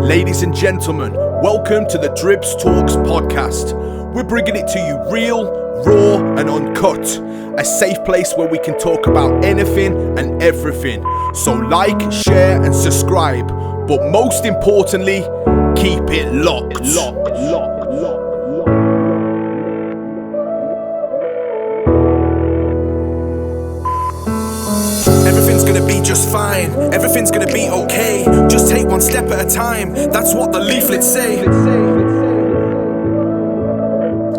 Ladies and gentlemen, welcome to the Dribbz Talks Podcast. We're bringing it to you real, raw and uncut. A safe place where we can talk about anything and everything. So like, share and subscribe. But most importantly, keep it locked. Everything's gonna be just fine. Everything's gonna be okay. Just take one step at a time. That's what the leaflets say.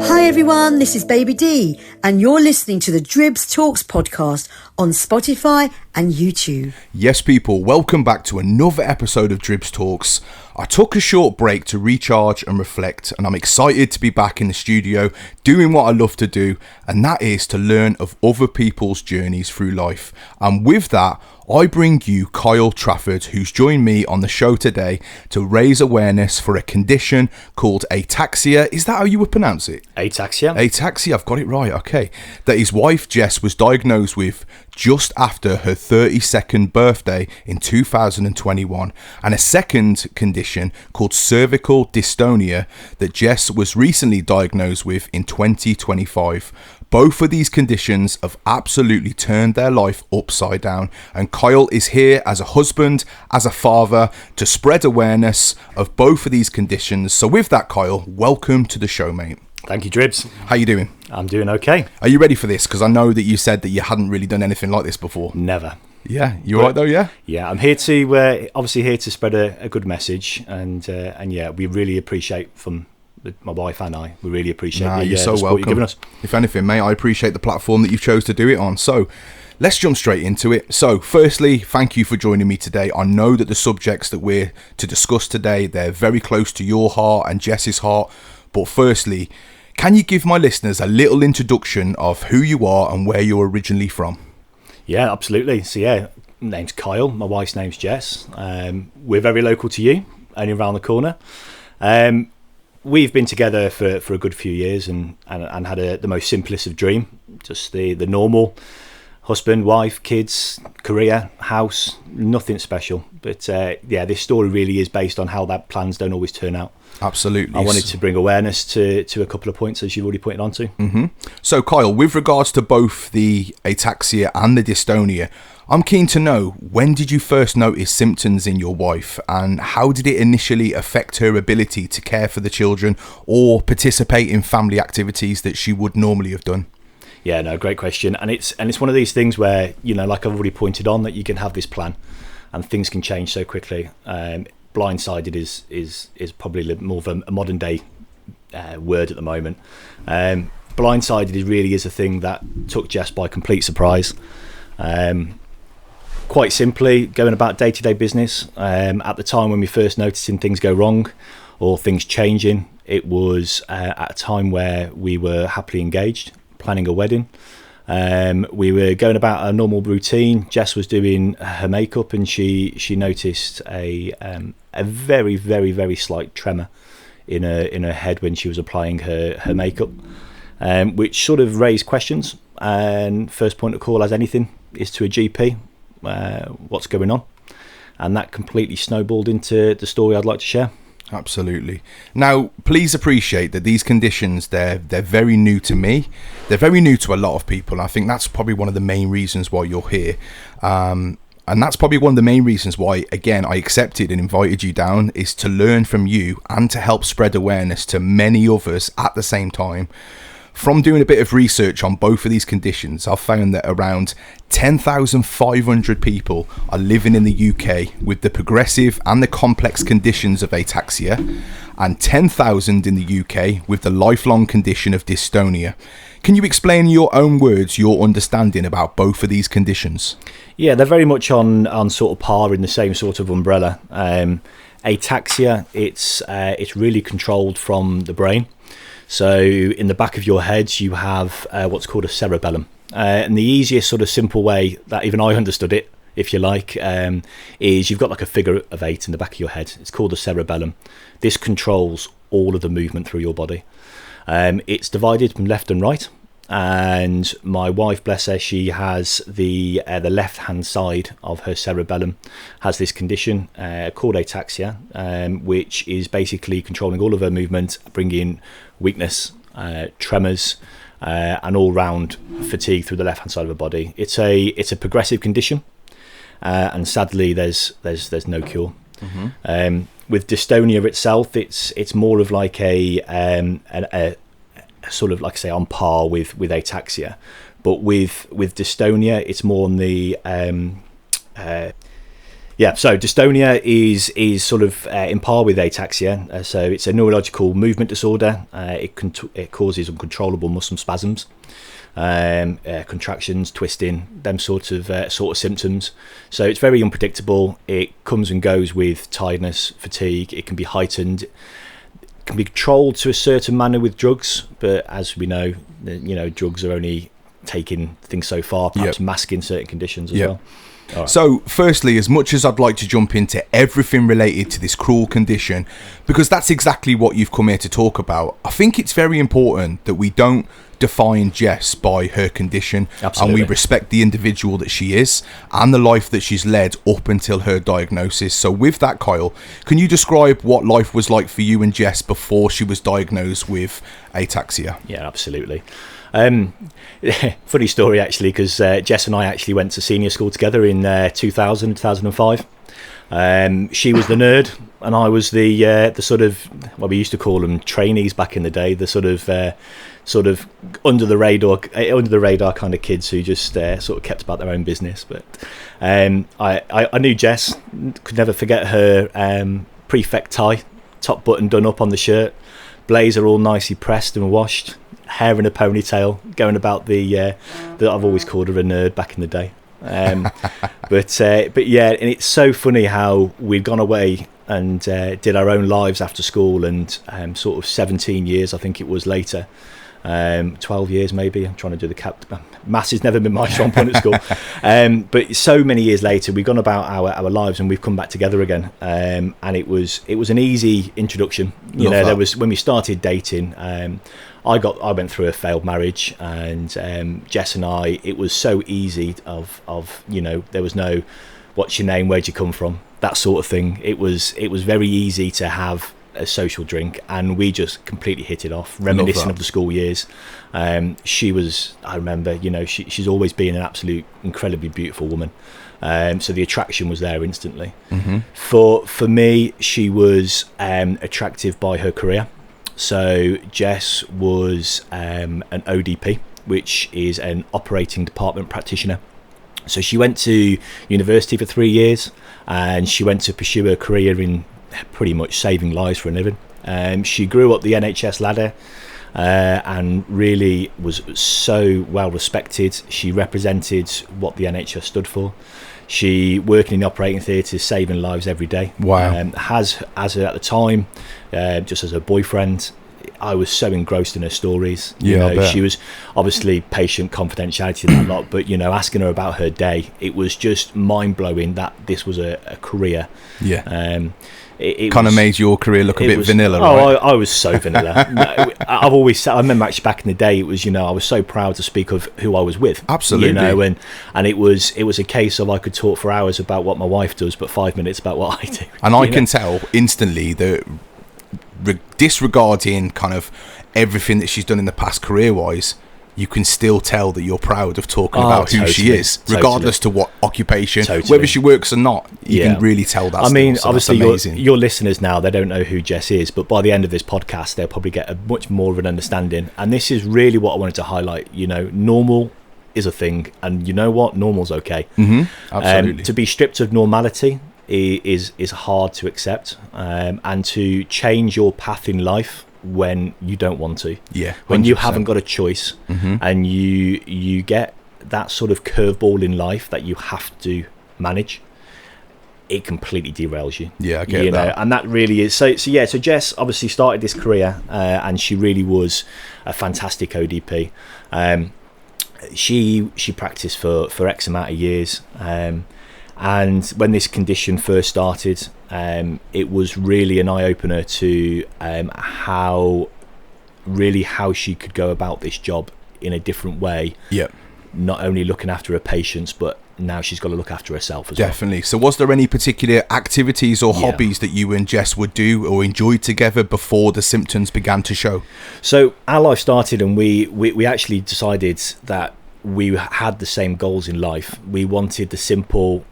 Hi everyone, this is Baby D, and you're listening to the Dribbz Talks Podcast on Spotify and YouTube. Yes, people, welcome back to another episode of Dribbz Talks. I took a short break to recharge and reflect, and I'm excited to be back in the studio doing what I love to do, and that is to learn of other people's journeys through life. And with that, I bring you Kyle Trafford, who's joined me on the show today to raise awareness for a condition called ataxia. Is that how you would pronounce it? Ataxia. Ataxia, I've got it right, okay. That his wife Jess was diagnosed with just after her 32nd birthday in 2021, and a second condition called cervical dystonia that Jess was recently diagnosed with in 2025. Both of these conditions have absolutely turned their life upside down, and Kyle is here as a husband, as a father, to spread awareness of both of these conditions. So with that, Kyle, welcome to the show, mate. Thank you, Dribbz. How you doing? I'm doing okay. Are you ready for this? Because I know that you said that you hadn't really done anything like this before. Never. Yeah, you all right though, yeah? Yeah, I'm here to, obviously here to spread a good message, and yeah, we really appreciate from my wife and I, we really appreciate you're so the support welcome. you've given us. If anything, mate, I appreciate the platform that you chose to do it on. So let's jump straight into it. So firstly, thank you for joining me today. I know that the subjects that we're to discuss today, they're very close to your heart and Jess's heart. But firstly, can you give my listeners a little introduction of who you are and where you're originally from? Yeah, absolutely. So yeah, name's Kyle, my wife's name's Jess. We're very local to you, only around the corner. We've been together for a good few years and had the most simplest of dream, just the normal husband, wife, kids, career, house, nothing special. But yeah, this story really is based on how that plans don't always turn out. Absolutely. I wanted to bring awareness to a couple of points, as you've already pointed on to. Mm-hmm. So Kyle, with regards to both the ataxia and the dystonia, I'm keen to know, when did you first notice symptoms in your wife, and how did it initially affect her ability to care for the children or participate in family activities that she would normally have done? Yeah, no, great question. And it's one of these things where, you know, like I've already pointed on, that you can have this plan and things can change so quickly. Blindsided is probably more of a modern day word at the moment. Blindsided really is a thing that took Jess by complete surprise. Quite simply, going about day-to-day business. At the time when we first noticing things go wrong or things changing, it was at a time where we were happily engaged, planning a wedding. We were going about our normal routine. Jess was doing her makeup, and she noticed a very, very, very slight tremor in her head when she was applying her makeup, which sort of raised questions. And first point of call, as anything, is to a GP. What's going on? And that completely snowballed into the story I'd like to share. Absolutely. Now, please appreciate that these conditions, they're very new to me. They're very new to a lot of people. I think that's probably one of the main reasons why you're here. And that's probably one of the main reasons why, again, I accepted and invited you down, is to learn from you and to help spread awareness to many others at the same time. From doing a bit of research on both of these conditions, I've found that around 10,500 people are living in the UK with the progressive and the complex conditions of ataxia, and 10,000 in the UK with the lifelong condition of dystonia. Can you explain in your own words your understanding about both of these conditions? Yeah, they're very much on sort of par in the same sort of umbrella. Ataxia, it's really controlled from the brain. So in the back of your head, you have what's called a cerebellum. And the easiest sort of simple way that even I understood it, if you like, is you've got like a figure of 8 in the back of your head. It's called the cerebellum. This controls all of the movement through your body. It's divided from left and right. and my wife, bless her, she has the left hand side of her cerebellum has this condition called ataxia, which is basically controlling all of her movement, bringing weakness, tremors, and all round fatigue through the left hand side of her body. It's a progressive condition, and sadly there's no cure. With dystonia itself, it's more of like a sort of, like I say, on par with ataxia, but with dystonia it's more on the so dystonia is sort of in par with ataxia. So it's a neurological movement disorder. It causes uncontrollable muscle spasms, contractions, twisting, them sort of symptoms. So it's very unpredictable. It comes and goes with tiredness, fatigue. It can be heightened, can be controlled to a certain manner with drugs, but as we know, drugs are only taking things so far, perhaps masking certain conditions as well. Right. So firstly, as much as I'd like to jump into everything related to this cruel condition, because that's exactly what you've come here to talk about, I think it's very important that we don't define Jess by her condition. Absolutely. And we respect the individual that she is and the life that she's led up until her diagnosis. So with that, Kyle, can you describe what life was like for you and Jess before she was diagnosed with ataxia? Yeah, absolutely. Funny story actually, because Jess and I actually went to senior school together in 2005. She was the nerd and I was the sort of, well, we used to call them trainees back in the day, the sort of under the radar kind of kids who just sort of kept about their own business. But I knew Jess, could never forget her prefect tie, top button done up on the shirt, blazer all nicely pressed and washed, hair in a ponytail, going about that I've always called her a nerd back in the day. But yeah, and it's so funny how we'd gone away and did our own lives after school, and sort of 17 years I think it was later, 12 years maybe, I'm trying to do the maths has never been my strong point at school, but so many years later we've gone about our lives and we've come back together again, and it was an easy introduction. There was, when we started dating, I went through a failed marriage, and Jess and I, it was so easy of there was no what's your name, where'd you come from, that sort of thing. It was very easy to have a social drink, and we just completely hit it off, reminiscent of the school years. She was, I remember, she's always been an absolute incredibly beautiful woman, so the attraction was there instantly. For me, she was attractive by her career. So Jess was an ODP, which is an operating department practitioner. So she went to university for 3 years, and she went to pursue her career in pretty much saving lives for a living. She grew up the NHS ladder, and really was so well respected. She represented what the NHS stood for. She working in the operating theatre, saving lives every day. Wow. Has her at the time, just as her boyfriend. I was so engrossed in her stories. She was obviously patient, confidentiality, that lot, but asking her about her day, it was just mind blowing that this was a career. Yeah. It kind of made your career look a bit vanilla, right? I was so vanilla. I've always said, I remember actually back in the day, it was, I was so proud to speak of who I was with. Absolutely. And it was a case of I could talk for hours about what my wife does, but 5 minutes about what I do. And I can tell instantly that disregarding kind of everything that she's done in the past career-wise, you can still tell that you're proud of talking about who she is, regardless to what occupation, whether she works or not. You can really tell that. I mean, obviously, your listeners now, they don't know who Jess is, but by the end of this podcast, they'll probably get a much more of an understanding. And this is really what I wanted to highlight. Normal is a thing, and you know what? Normal's okay. Absolutely. To be stripped of normality is hard to accept, and to change your path in life when you don't want to, 100%. When you haven't got a choice, and you get that sort of curveball in life that you have to manage, it completely derails you. I get that. And that really is so Jess obviously started this career, and she really was a fantastic ODP. She practiced for X amount of years, and when this condition first started, it was really an eye-opener to how she could go about this job in a different way. Yeah. Not only looking after her patients, but now she's got to look after herself as Definitely. So was there any particular activities or hobbies that you and Jess would do or enjoyed together before the symptoms began to show? So our life started, and we actually decided that we had the same goals in life. We wanted the simple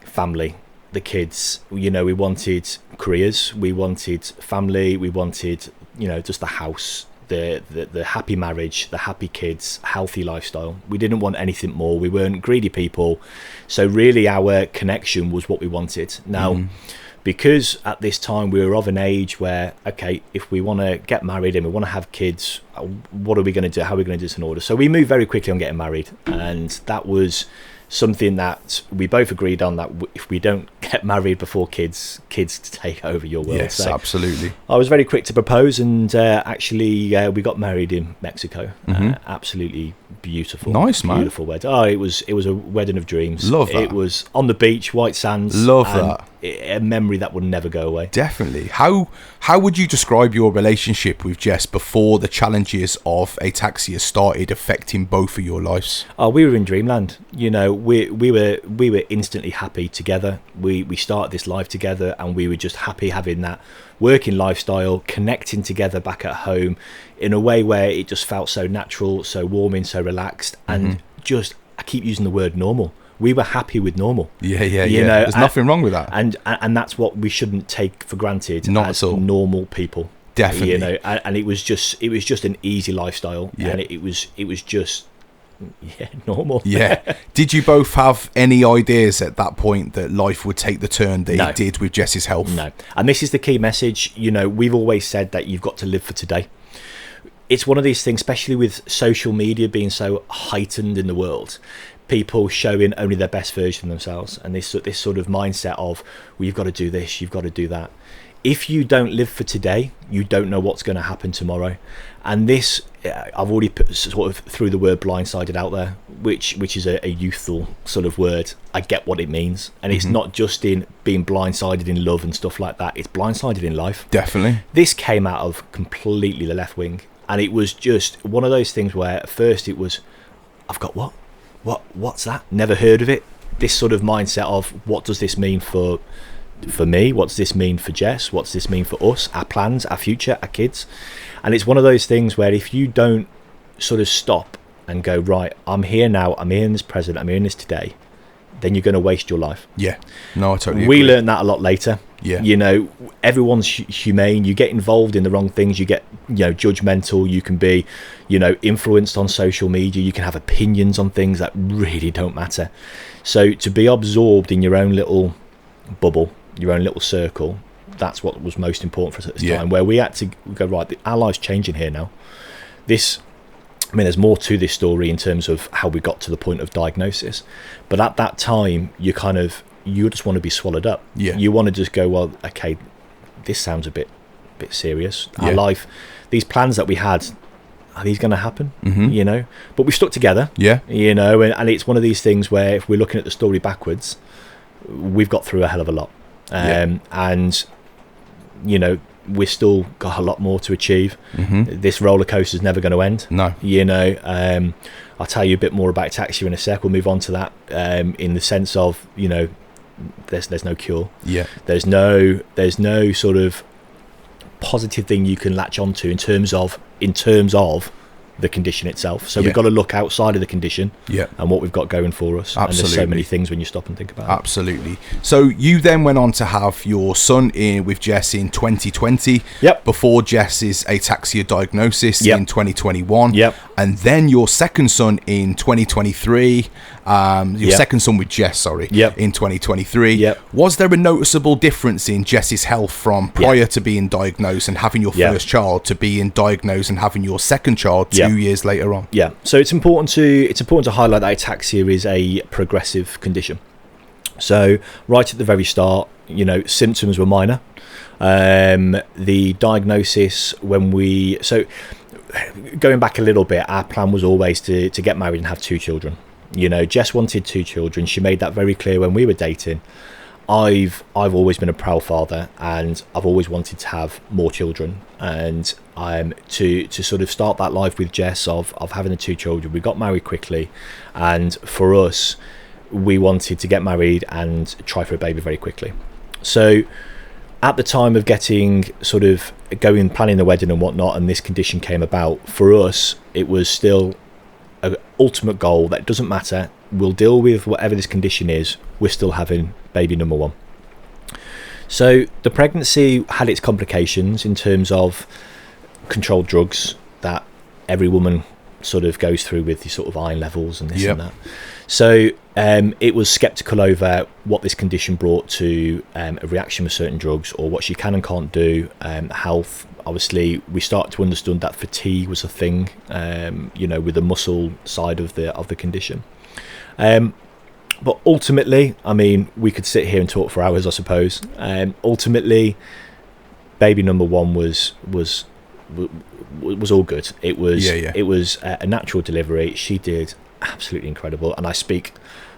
family, the kids, we wanted careers, we wanted family, we wanted, just the house, the happy marriage, the happy kids, healthy lifestyle. We didn't want anything more. We weren't greedy people. So really our connection was what we wanted. Now, because at this time we were of an age where, okay, if we want to get married and we want to have kids, what are we going to do? How are we going to do this in order? So we moved very quickly on getting married, and that was something that we both agreed on, that if we don't get married before kids take over your world. Yes, so absolutely. I was very quick to propose, and actually we got married in Mexico. Absolutely beautiful. Nice, man. Beautiful wedding. Oh, it was a wedding of dreams. Love that. It was on the beach, white sands. Love that. A memory that will never go away. Definitely. How would you describe your relationship with Jess before the challenges of ataxia started affecting both of your lives? Oh, we were in dreamland. We were instantly happy together. We started this life together, and we were just happy having that working lifestyle, connecting together back at home in a way where it just felt so natural, so warming, so relaxed, and just, I keep using the word normal. We were happy with normal. Yeah. There's nothing wrong with that. And that's what we shouldn't take for granted. Not as at all. Normal people. Definitely. And it was just an easy lifestyle. Yeah. And it was just normal. Yeah. Did you both have any ideas at that point that life would take the turn that it did with Jess's health? No. And this is the key message. We've always said that you've got to live for today. It's one of these things, especially with social media being so heightened in the world, people showing only their best version of themselves, and this sort of mindset of, well, you've got to do this, you've got to do that. If you don't live for today, you don't know what's going to happen tomorrow. And this, I've already sort of threw the word blindsided out there, which is a youthful sort of word. I get what it means. And it's not just in being blindsided in love and stuff like that. It's blindsided in life. Definitely. This came out of completely the left wing. And it was just one of those things where at first it was, I've got what's that? Never heard of it. This sort of mindset of, what does this mean for me? What does this mean for Jess? What does this mean for us, our plans, our future, our kids? And it's one of those things where if you don't sort of stop and go, right, I'm here now, I'm here in this present, I'm here in this today, then you're going to waste your life. Yeah. No, I totally agree. We learned that a lot later. Yeah. Everyone's humane. You get involved in the wrong things. You get, judgmental. You can be, influenced on social media. You can have opinions on things that really don't matter. So to be absorbed in your own little bubble, your own little circle, that's what was most important for us at this time, where we had to go, right, our life's changing here now. There's more to this story in terms of how we got to the point of diagnosis. But at that time, you just want to be swallowed up. Yeah. You want to just go, well, okay, this sounds a bit serious. Our life, these plans that we had, are these going to happen? But we stuck together. Yeah. And it's one of these things where if we're looking at the story backwards, we've got through a hell of a lot. And we've still got a lot more to achieve. This roller coaster is never going to end. No. I'll tell you a bit more about Ataxia in a sec. We'll move on to that in the sense of, there's no cure. Yeah. There's no sort of positive thing you can latch onto in terms of the condition itself. So we've got to look outside of the condition and what we've got going for us. Absolutely. And there's so many things when you stop and think about it. Absolutely. So you then went on to have your son with Jess in 2020. Yep. Before Jess's ataxia diagnosis in 2021. Yep. And then your second son in 2023. Second son with Jess, in 2023. Yep. Was there a noticeable difference in Jess's health from prior to being diagnosed and having your first child to being diagnosed and having your second child 2 years later on? Yeah. So it's important to highlight that ataxia is a progressive condition. So right at the very start, symptoms were minor. The diagnosis going back a little bit, our plan was always to get married and have 2 children. Jess wanted 2 children. She made that very clear when we were dating. I've always been a proud father, and I've always wanted to have more children. And to sort of start that life with Jess of having the 2 children, we got married quickly, and for us, we wanted to get married and try for a baby very quickly. So at the time of getting sort of planning the wedding and whatnot, and this condition came about, for us it was still an ultimate goal that doesn't matter, we'll deal with whatever this condition is, we're still having baby number 1. So the pregnancy had its complications in terms of controlled drugs that every woman sort of goes through with the sort of iron levels and this and that. So it was skeptical over what this condition brought to a reaction with certain drugs, or what she can and can't do. Health, obviously, we start to understand that fatigue was a thing, with the muscle side of the condition. But ultimately, I mean, we could sit here and talk for hours, I suppose. Ultimately, baby number 1 was all good. It was a natural delivery. She did absolutely incredible, and I speak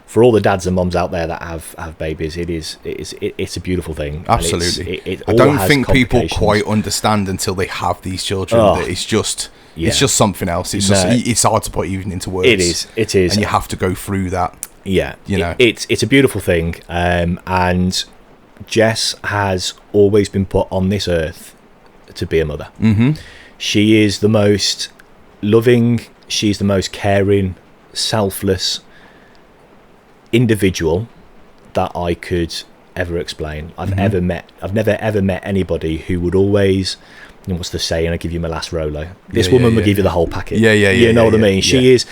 for all the dads and moms out there that have babies. It's a beautiful thing. Absolutely. I don't think people quite understand until they have these children that it's just something else. It's hard to put even into words. It is, and you have to go through that. Yeah, it's a beautiful thing, and Jess has always been put on this earth to be a mother. Mm-hmm. She is the most loving, she's the most caring, selfless individual that I could ever explain. I've never ever met anybody who would always, what's the saying, I give you my last Rolo. This woman would give you the whole packet. You know what I mean? She's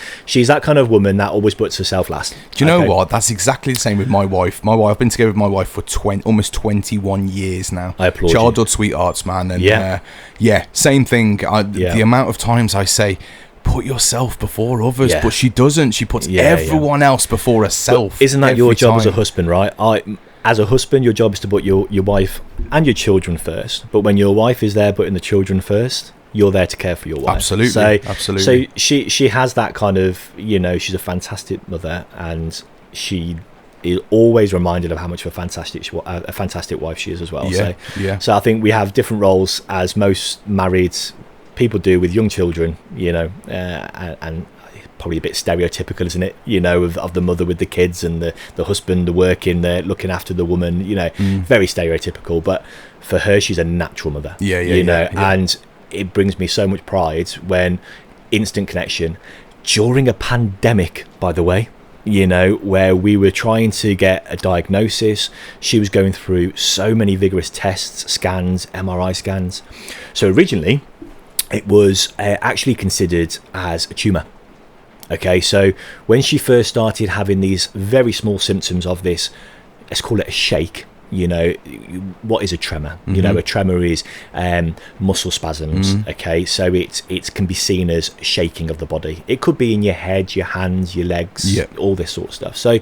that kind of woman that always puts herself last. Do you know what? That's exactly the same with my wife. I've been together with my wife for almost 21 years now. I applaud Childhood sweethearts, man. And same thing. The amount of times I say, put yourself before others, but she doesn't. She puts everyone else before herself. But isn't that your job as a husband, right? As a husband, your job is to put your wife and your children first. But when your wife is there putting the children first, you're there to care for your wife. Absolutely. So she has that kind of, she's a fantastic mother, and she is always reminded of how much of a fantastic wife she is as well. So I think we have different roles, as most married people do with young children, and probably a bit stereotypical, isn't it, of the mother with the kids, and the husband, the working, the looking after the woman, very stereotypical. But for her, she's a natural mother, and it brings me so much pride when instant connection during a pandemic, by the way, where we were trying to get a diagnosis. She was going through so many vigorous tests, scans, MRI scans. So originally it was actually considered as a tumour. Okay, so when she first started having these very small symptoms of this, let's call it a shake. What is a tremor? Mm-hmm. A tremor is muscle spasms. Mm-hmm. Okay, so it can be seen as shaking of the body. It could be in your head, your hands, your legs, all this sort of stuff. So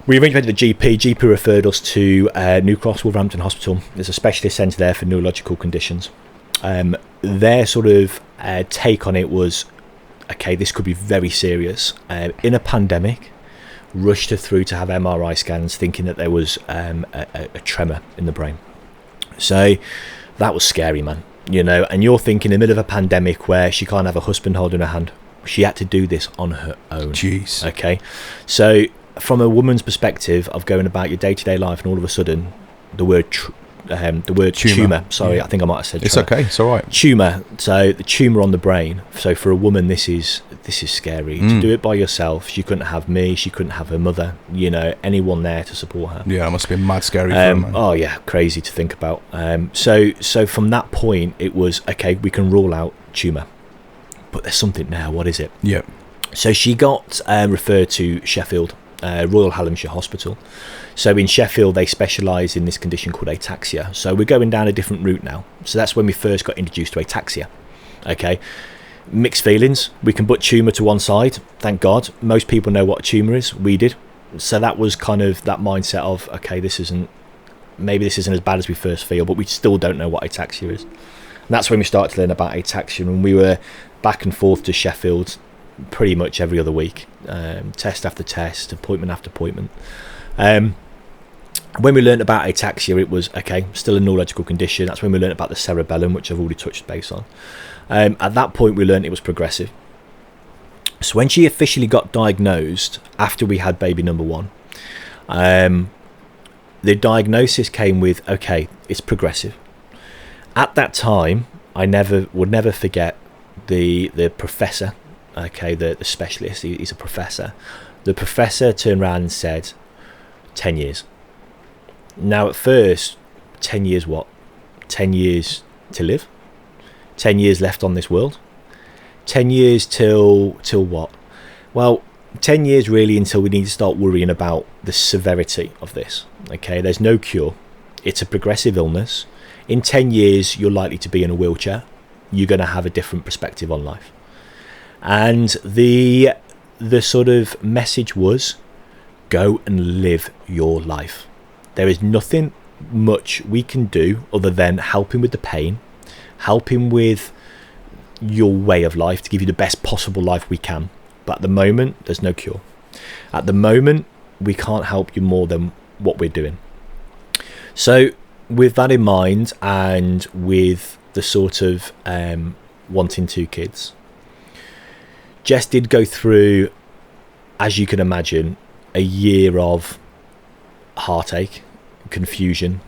we arranged with the GP. GP referred us to New Cross Wolverhampton Hospital. There's a specialist centre there for neurological conditions. Their sort of take on it was, okay, this could be very serious. In a pandemic, rushed her through to have MRI scans, thinking that there was a tremor in the brain. So that was scary, man. And you're thinking in the middle of a pandemic where she can't have a husband holding her hand. She had to do this on her own. Jeez. Okay. So from a woman's perspective of going about your day-to-day life, and all of a sudden the word tumour. Sorry, I think I might have said it's tremor. Okay, it's all right. Tumour. So the tumour on the brain. So for a woman, this is scary. To do it by yourself, she couldn't have me, she couldn't have her mother, anyone there to support her. Yeah, it must have been mad scary for her, man. Oh yeah, crazy to think about. So from that point, it was, okay, we can rule out tumour, but there's something there. What is it? Yeah. So she got referred to Sheffield, Royal Hallamshire Hospital. So in Sheffield, they specialise in this condition called ataxia. So we're going down a different route now. So that's when we first got introduced to ataxia. Okay, mixed feelings. We can put tumour to one side, thank God. Most people know what a tumour is. We did. So that was kind of that mindset of, okay, maybe this isn't as bad as we first feel, but we still don't know what ataxia is. And that's when we started to learn about ataxia, and we were back and forth to Sheffield pretty much every other week, test after test, appointment after appointment. When we learned about ataxia, it was, okay, still a neurological condition. That's when we learned about the cerebellum, which I've already touched base on. At that point, we learned it was progressive. So when she officially got diagnosed, after we had baby number 1, the diagnosis came with, okay, it's progressive. At that time, I would never forget the professor, okay, the specialist, he's a professor. The professor turned around and said, 10 years. Now, at first, 10 years what? 10 years to live? 10 years left on this world? 10 years till what? Well, 10 years really until we need to start worrying about the severity of this. Okay, there's no cure. It's a progressive illness. In 10 years, you're likely to be in a wheelchair. You're going to have a different perspective on life. And the sort of message was, go and live your life. There is nothing much we can do other than helping with the pain, helping with your way of life to give you the best possible life we can. But at the moment, there's no cure. At the moment, we can't help you more than what we're doing. So with that in mind, and with the sort of wanting 2 kids, Jess did go through, as you can imagine, a year of heartache, confusion,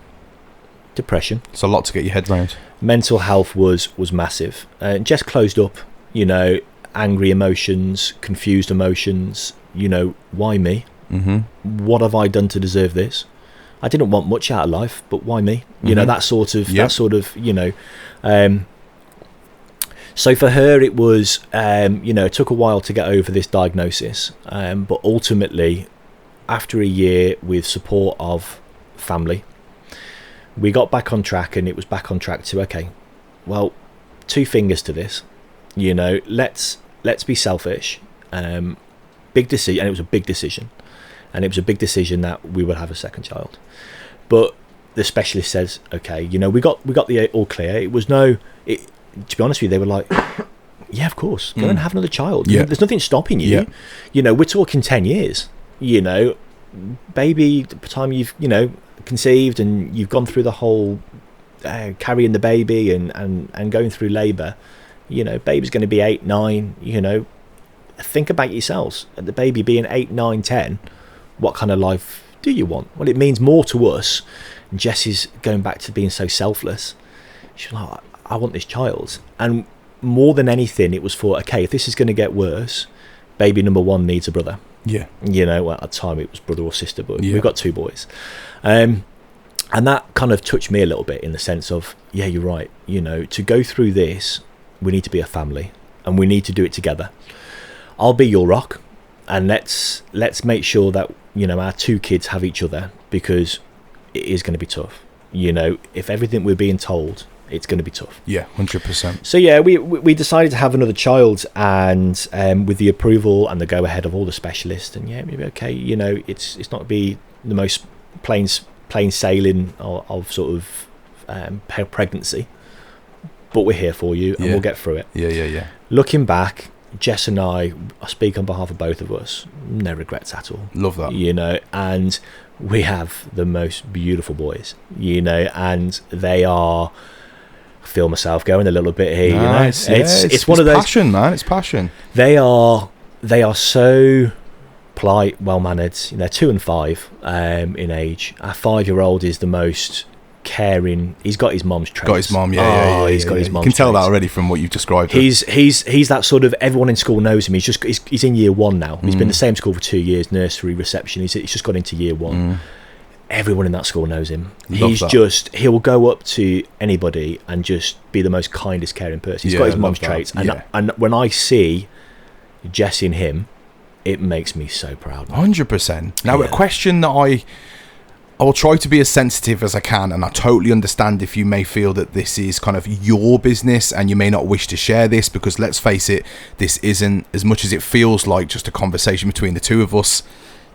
depression. It's a lot to get your head around. Mental health was massive. Jess closed up, angry emotions, confused emotions, why me? Mm-hmm. What have I done to deserve this? I didn't want much out of life, but why me? Mm-hmm. That sort of, so for her, it was, it took a while to get over this diagnosis. But ultimately, after a year with support of family, we got back on track, and it was back on track to, okay, well, 2 fingers to this, let's be selfish. Big decision, and it was a big decision. And it was a big decision that we would have a second child. But the specialist says, okay, we got the all clear. It was to be honest with you, they were like, yeah, of course, go and have another child. Yeah. There's nothing stopping you. Yeah. We're talking 10 years, baby, the time you've, conceived and you've gone through the whole carrying the baby and going through labour, baby's going to be 8, 9, think about yourselves. The baby being 8, 9, 10, what kind of life do you want? Well, it means more to us. And Jessie's going back to being so selfless. She's like, I want this child. And more than anything, it was for, okay, if this is going to get worse, baby number 1 needs a brother. Yeah. Well, at the time it was brother or sister, but we've got 2 boys. And that kind of touched me a little bit in the sense of, yeah, you're right. To go through this, we need to be a family and we need to do it together. I'll be your rock, and let's make sure that, our 2 kids have each other, because it is going to be tough. If everything we're being told, it's going to be tough. Yeah, 100%. So yeah, we decided to have another child, and with the approval and the go ahead of all the specialists, and yeah, maybe okay, it's not be the most plain sailing of sort of pregnancy, but we're here for you, and we'll get through it. Yeah. Looking back, Jess and I speak on behalf of both of us, no regrets at all. Love that. And we have the most beautiful boys, and they are, I feel myself going a little bit here. Nice. It's one of those passion, man. It's passion. They are so polite, well mannered. They're 2 and 5 in age. Our 5-year-old is the most caring. He's got his mom's traits. Got his mom, He's got his mom's. You can tell traits. that already from what you've described. He's that sort of, everyone in school knows him. He's in year 1 now. He's been in the same school for 2 years, nursery, reception. He's just got into year 1. Everyone in that school knows him. He'll go up to anybody and just be the most kindest, caring person. He's got his mom's traits, and when I see Jess in him, it makes me so proud. 100%. Now, a question that I will try to be as sensitive as I can, and I totally understand if you may feel that this is kind of your business and you may not wish to share this, because let's face it, this isn't, as much as it feels like just a conversation between the 2 of us,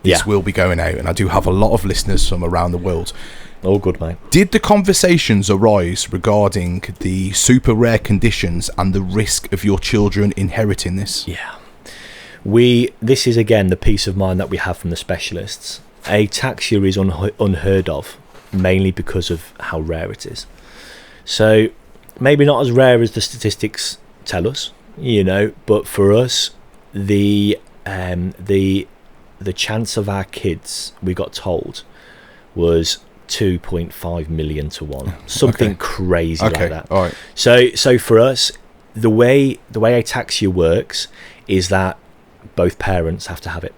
this will be going out, and I do have a lot of listeners from around the world. All good, mate. Did the conversations arise regarding the super rare conditions and the risk of your children inheriting this? Yeah. This is again the peace of mind that we have from the specialists. ataxia is unheard of, mainly because of how rare it is. So maybe not as rare as the statistics tell us, but for us, the chance of our kids, we got told, was 2.5 million to 1, something crazy like that. All right. So for us, the way ataxia works is that both parents have to have it.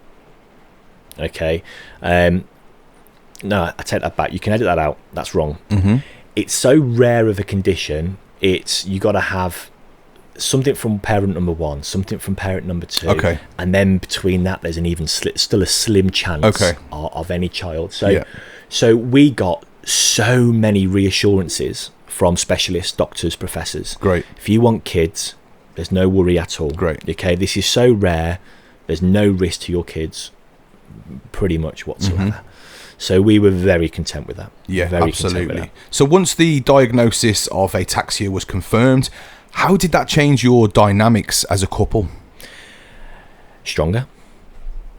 Okay. No, I take that back. You can edit that out. That's wrong. Mm-hmm. It's so rare of a condition. You got to have something from parent number 1, something from parent number 2, and then between that, there's an even still a slim chance of any child. So we got so many reassurances from specialists, doctors, professors. Great. If you want kids, there's no worry at all. Great. Okay, this is so rare. There's no risk to your kids, pretty much whatsoever. Mm-hmm. So we were very content with that. Yeah, very absolutely. So once the diagnosis of ataxia was confirmed, how did that change your dynamics as a couple? Stronger.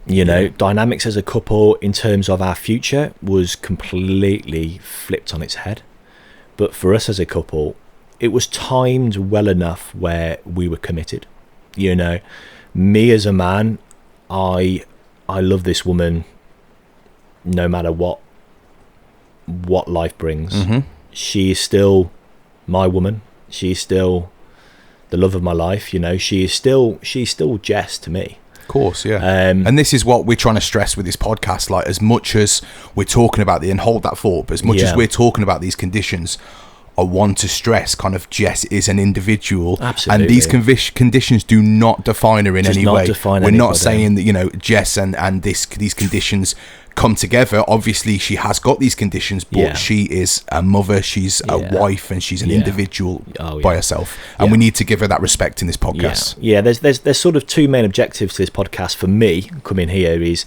Dynamics as a couple in terms of our future was completely flipped on its head. But for us as a couple, it was timed well enough where we were committed. Me as a man, I love this woman no matter what life brings. Mm-hmm. She is still my woman. She's still the love of my life. She's still Jess to me. Of course, yeah. And this is what we're trying to stress with this podcast. Like, as much as we're talking about and hold that thought, but as much as we're talking about these conditions, I want to stress kind of Jess is an individual. Absolutely. And these conditions do not define her in any way. We're not saying that, Jess and these conditions come together. Obviously, she has got these conditions, but she is a mother, she's a wife, and she's an individual by herself. And we need to give her that respect in this podcast. Yeah, there's sort of two main objectives to this podcast for me coming here is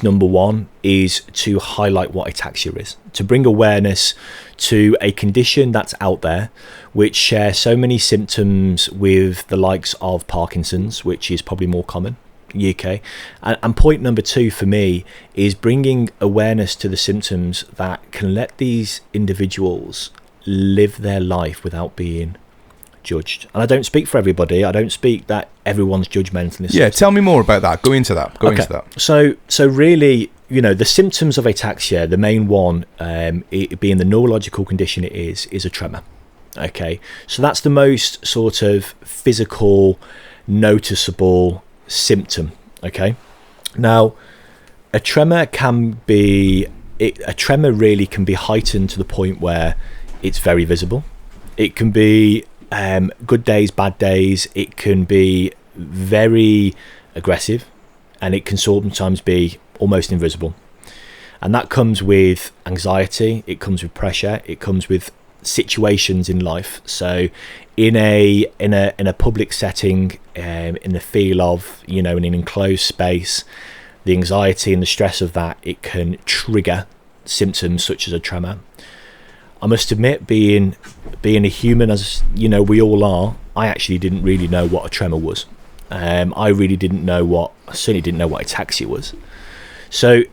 number one is to highlight what ataxia is, to bring awareness to a condition that's out there which shares so many symptoms with the likes of Parkinson's, which is probably more common UK. And point number two for me is bringing awareness to the symptoms that can let these individuals live their life without being judged. And I don't speak for everybody. I don't speak that everyone's judgmental. Yeah, tell me more about that. Go into that. So really, the symptoms of ataxia, the main one, it being the neurological condition it is a tremor. Okay, so that's the most sort of physical, noticeable symptom. Okay, now a tremor really can be heightened to the point where it's very visible. It can be good days, bad days. It can be very aggressive, and it can sometimes be almost invisible. And that comes with anxiety, it comes with pressure, it comes with situations in life. So in a public setting, in the feel of in an enclosed space, the anxiety and the stress of that, it can trigger symptoms such as a tremor. I must admit, being a human, as we all are, I actually didn't really know what a tremor was. I certainly didn't know what ataxia was. So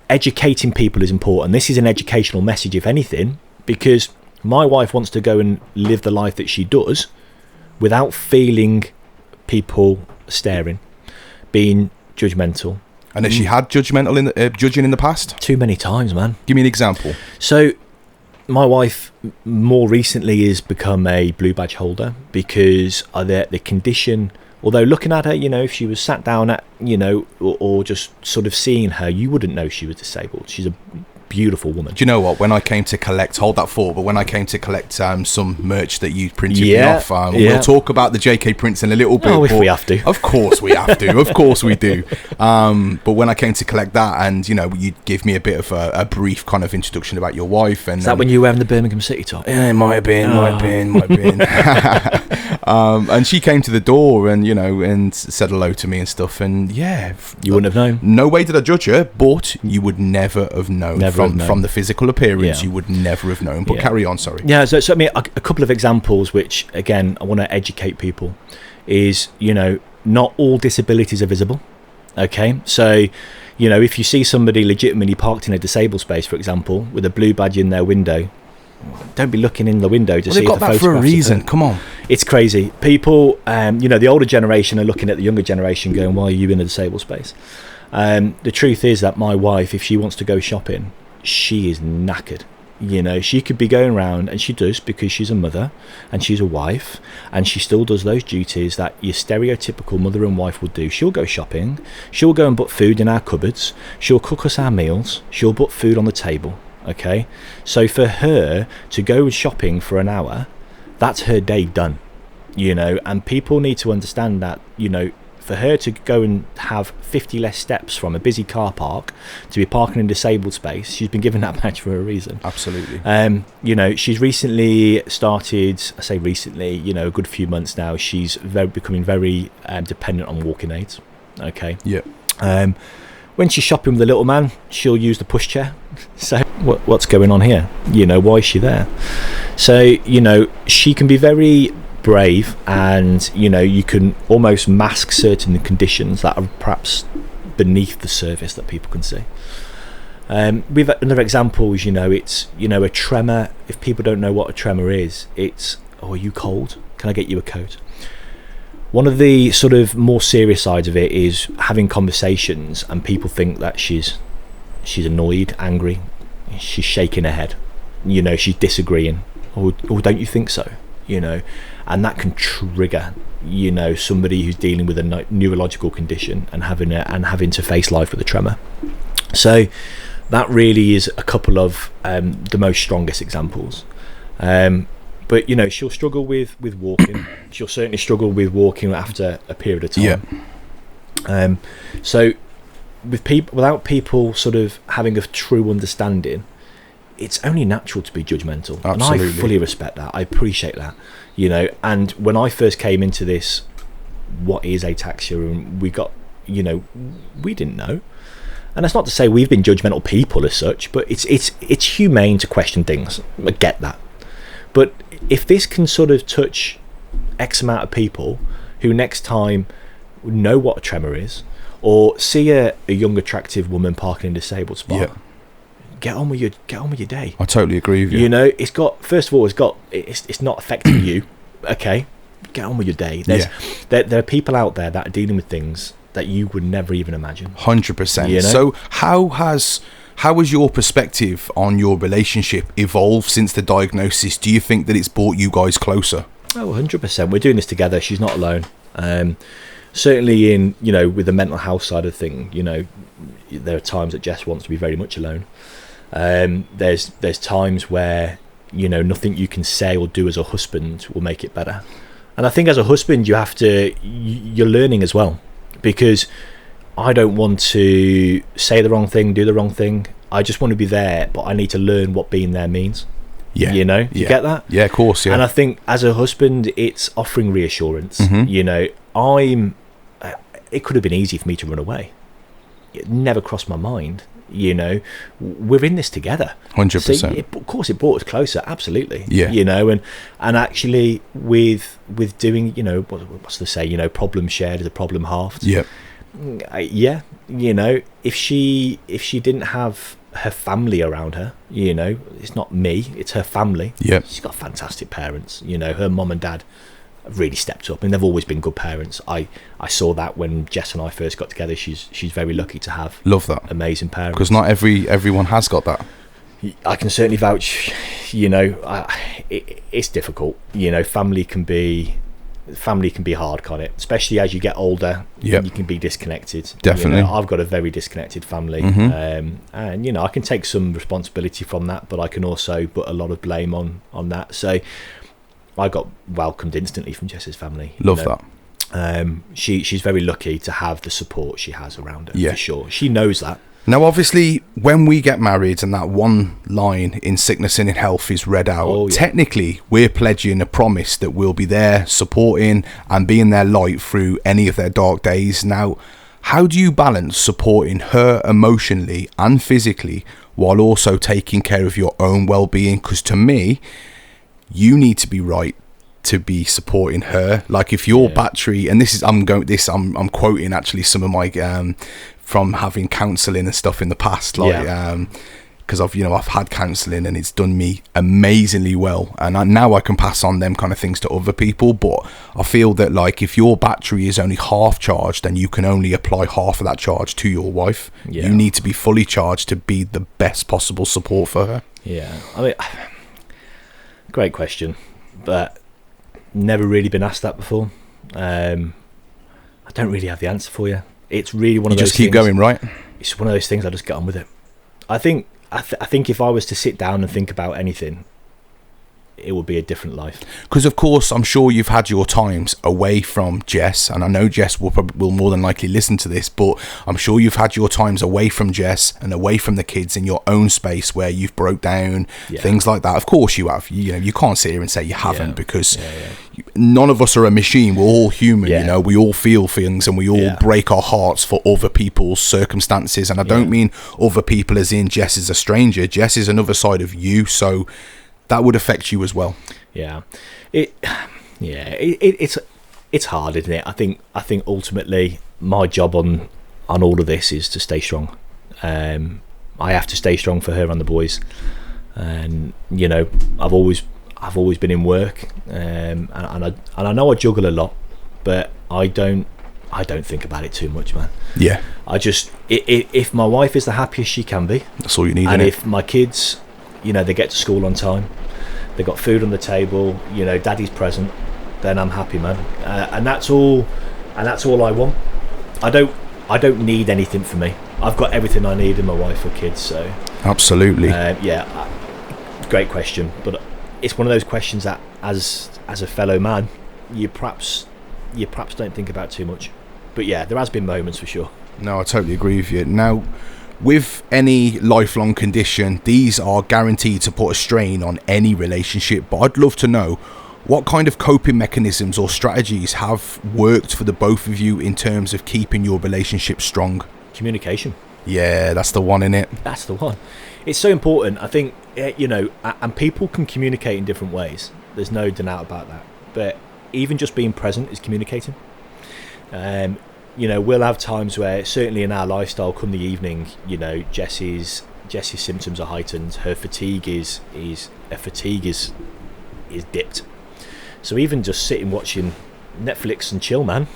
educating people is important. This is an educational message, if anything, because my wife wants to go and live the life that she does without feeling people staring, being judgmental. And has she had judging in the past? Too many times, man. Give me an example. So my wife more recently has become a blue badge holder because the condition, although looking at her, if she was sat down at, or just sort of seeing her, you wouldn't know she was disabled. She's a beautiful woman. Do you know what? When I came to collect, hold that thought, but when I came to collect some merch that you printed me off, we'll talk about the JK prints in a little bit. Oh, if we have to. Of course we have to. Of course we do. But when I came to collect that, and you give me a bit of a brief kind of introduction about your wife, and is that when you were wearing the Birmingham City top? Yeah, it might have been. And she came to the door and and said hello to me and stuff, and you wouldn't have known. No way did I judge her, but you would never have known. From the physical appearance, you would never have known. But carry on, sorry. Yeah, so I mean, a couple of examples which, again, I want to educate people is, not all disabilities are visible. Okay, so You know, if you see somebody legitimately parked in a disabled space, for example, with a blue badge in their window, don't be looking in the window to see they've got that for a reason. Come on. It's crazy. People, you know, the older generation are looking at the younger generation going, why are you in a disabled space? The truth is that my wife, if she wants to go shopping, she is knackered. You know, she could be going around, and she does, because she's a mother and she's a wife, and she still does those duties that your stereotypical mother and wife would do. She'll go shopping, she'll go and put food in our cupboards, she'll cook us our meals, she'll put food on the table. Okay, so for her to go shopping for an hour, that's her day done. You know, and people need to understand that, you know, for her to go and have 50 less steps from a busy car park to be parking in a disabled space, she's been given that badge for a reason. Absolutely. You know, she's recently started, I say recently, you know, a good few months now, she's becoming very dependent on walking aids. Okay. Yeah. When she's shopping with the little man, she'll use the pushchair. So what's going on here? You know, why is she there? So, you know, she can be very brave, and you know, you can almost mask certain conditions that are perhaps beneath the surface that people can see. We've another example is, you know, it's, you know, a tremor. If people don't know what a tremor is, it's, oh, are you cold? Can I get you a coat? One of the sort of more serious sides of it is having conversations and people think that she's annoyed, angry, she's shaking her head, you know, she's disagreeing, or don't you think so? You know, and that can trigger, you know, somebody who's dealing with a neurological condition and having to face life with a tremor. So that really is a couple of the most strongest examples. But you know, she'll struggle with walking. She'll certainly struggle with walking after a period of time. Yeah. So with people, without people sort of having a true understanding, it's only natural to be judgmental. Absolutely. And I fully respect that. I appreciate that. You know, and when I first came into this, what is ataxia, and we got, you know, we didn't know. And that's not to say we've been judgmental people as such, but it's humane to question things. I get that. But if this can sort of touch X amount of people who next time know what a tremor is, or see a young attractive woman parking in a disabled spot, yeah, get on with your day. I totally agree with you. You know, it's not affecting you. Okay, get on with your day. There are people out there that are dealing with things that you would never even imagine. 100%. You know? So how has your perspective on your relationship evolved since the diagnosis? Do you think that it's brought you guys closer? Oh, 100%. We're doing this together. She's not alone. Certainly in, you know, with the mental health side of things, you know, there are times that Jess wants to be very much alone. There's times where, you know, nothing you can say or do as a husband will make it better. And I think as a husband, you're learning as well, because I don't want to say the wrong thing, do the wrong thing. I just want to be there, but I need to learn what being there means. Yeah. You know, you get that? Yeah, of course. Yeah. And I think as a husband, it's offering reassurance. Mm-hmm. You know, it could have been easy for me to run away. It never crossed my mind. You know, we're in this together. 100%. So of course, it brought us closer. Absolutely. Yeah. You know, and actually with doing, you know, what's the say? You know, problem shared is a problem halved. Yeah. Yeah. You know, if she didn't have her family around her, you know, it's not me, it's her family. Yeah. She's got fantastic parents. You know, her mum and dad have really stepped up, and they've always been good parents. I saw that when Jess and I first got together. She's very lucky to have amazing parents, because not everyone has got that. I can certainly vouch. You know, it's difficult. You know, family can be hard, can't it? Especially as you get older. Yep. You can be disconnected. Definitely. You know, I've got a very disconnected family. Mm-hmm. And you know, I can take some responsibility from that, but I can also put a lot of blame on that. So I got welcomed instantly from Jess's family. Love that. She's very lucky to have the support she has around her. Yeah. For sure. She knows that. Now, obviously, when we get married and that one line in sickness and in health is read out, technically we're pledging a promise that we'll be there supporting and being their light through any of their dark days. Now, how do you balance supporting her emotionally and physically while also taking care of your own well-being? Because to me, you need to be right to be supporting her. Like if your battery, and this is I'm quoting actually some of my from having counselling and stuff in the past, like because I've had counselling and it's done me amazingly well, and now I can pass on them kind of things to other people. But I feel that, like, if your battery is only half charged, then you can only apply half of that charge to your wife. You need to be fully charged to be the best possible support for her. I mean, great question, but never really been asked that before. I don't really have the answer for you. It's really one of those things. You just keep going, right? It's one of those things, I just get on with it. I think if I was to sit down and think about anything, it would be a different life. Because, of course, I'm sure you've had your times away from Jess, and I know Jess will more than likely listen to this, but I'm sure you've had your times away from Jess and away from the kids in your own space where you've broke down, things like that. Of course you have. You can't sit here and say you haven't, because none of us are a machine. We're all human. We all feel things, and we all break our hearts for other people's circumstances. And I don't mean other people as in Jess is a stranger. Jess is another side of you, so that would affect you as well. It's hard, isn't it? I think ultimately my job on all of this is to stay strong. I have to stay strong for her and the boys, and I've always been in work, and I know I juggle a lot, but I don't think about it too much, man. I just, if my wife is the happiest she can be, that's all you need. And if my kids, they get to school on time, they got food on the table, daddy's present, then I'm happy, man. And that's all I want. I don't need anything for me. I've got everything I need in my wife or kids. So absolutely. Great question, but it's one of those questions that as a fellow man, you perhaps don't think about too much. But there has been moments for sure. No, I totally agree with you. Now, with any lifelong condition, these are guaranteed to put a strain on any relationship, but I'd love to know what kind of coping mechanisms or strategies have worked for the both of you in terms of keeping your relationship strong. Communication. Yeah, that's the one, innit? That's the one. It's so important. I think, and people can communicate in different ways. There's no doubt about that. But even just being present is communicating. We'll have times where, certainly in our lifestyle, come the evening, Jessie's symptoms are heightened. Her fatigue is dipped. So even just sitting watching Netflix and chill, man,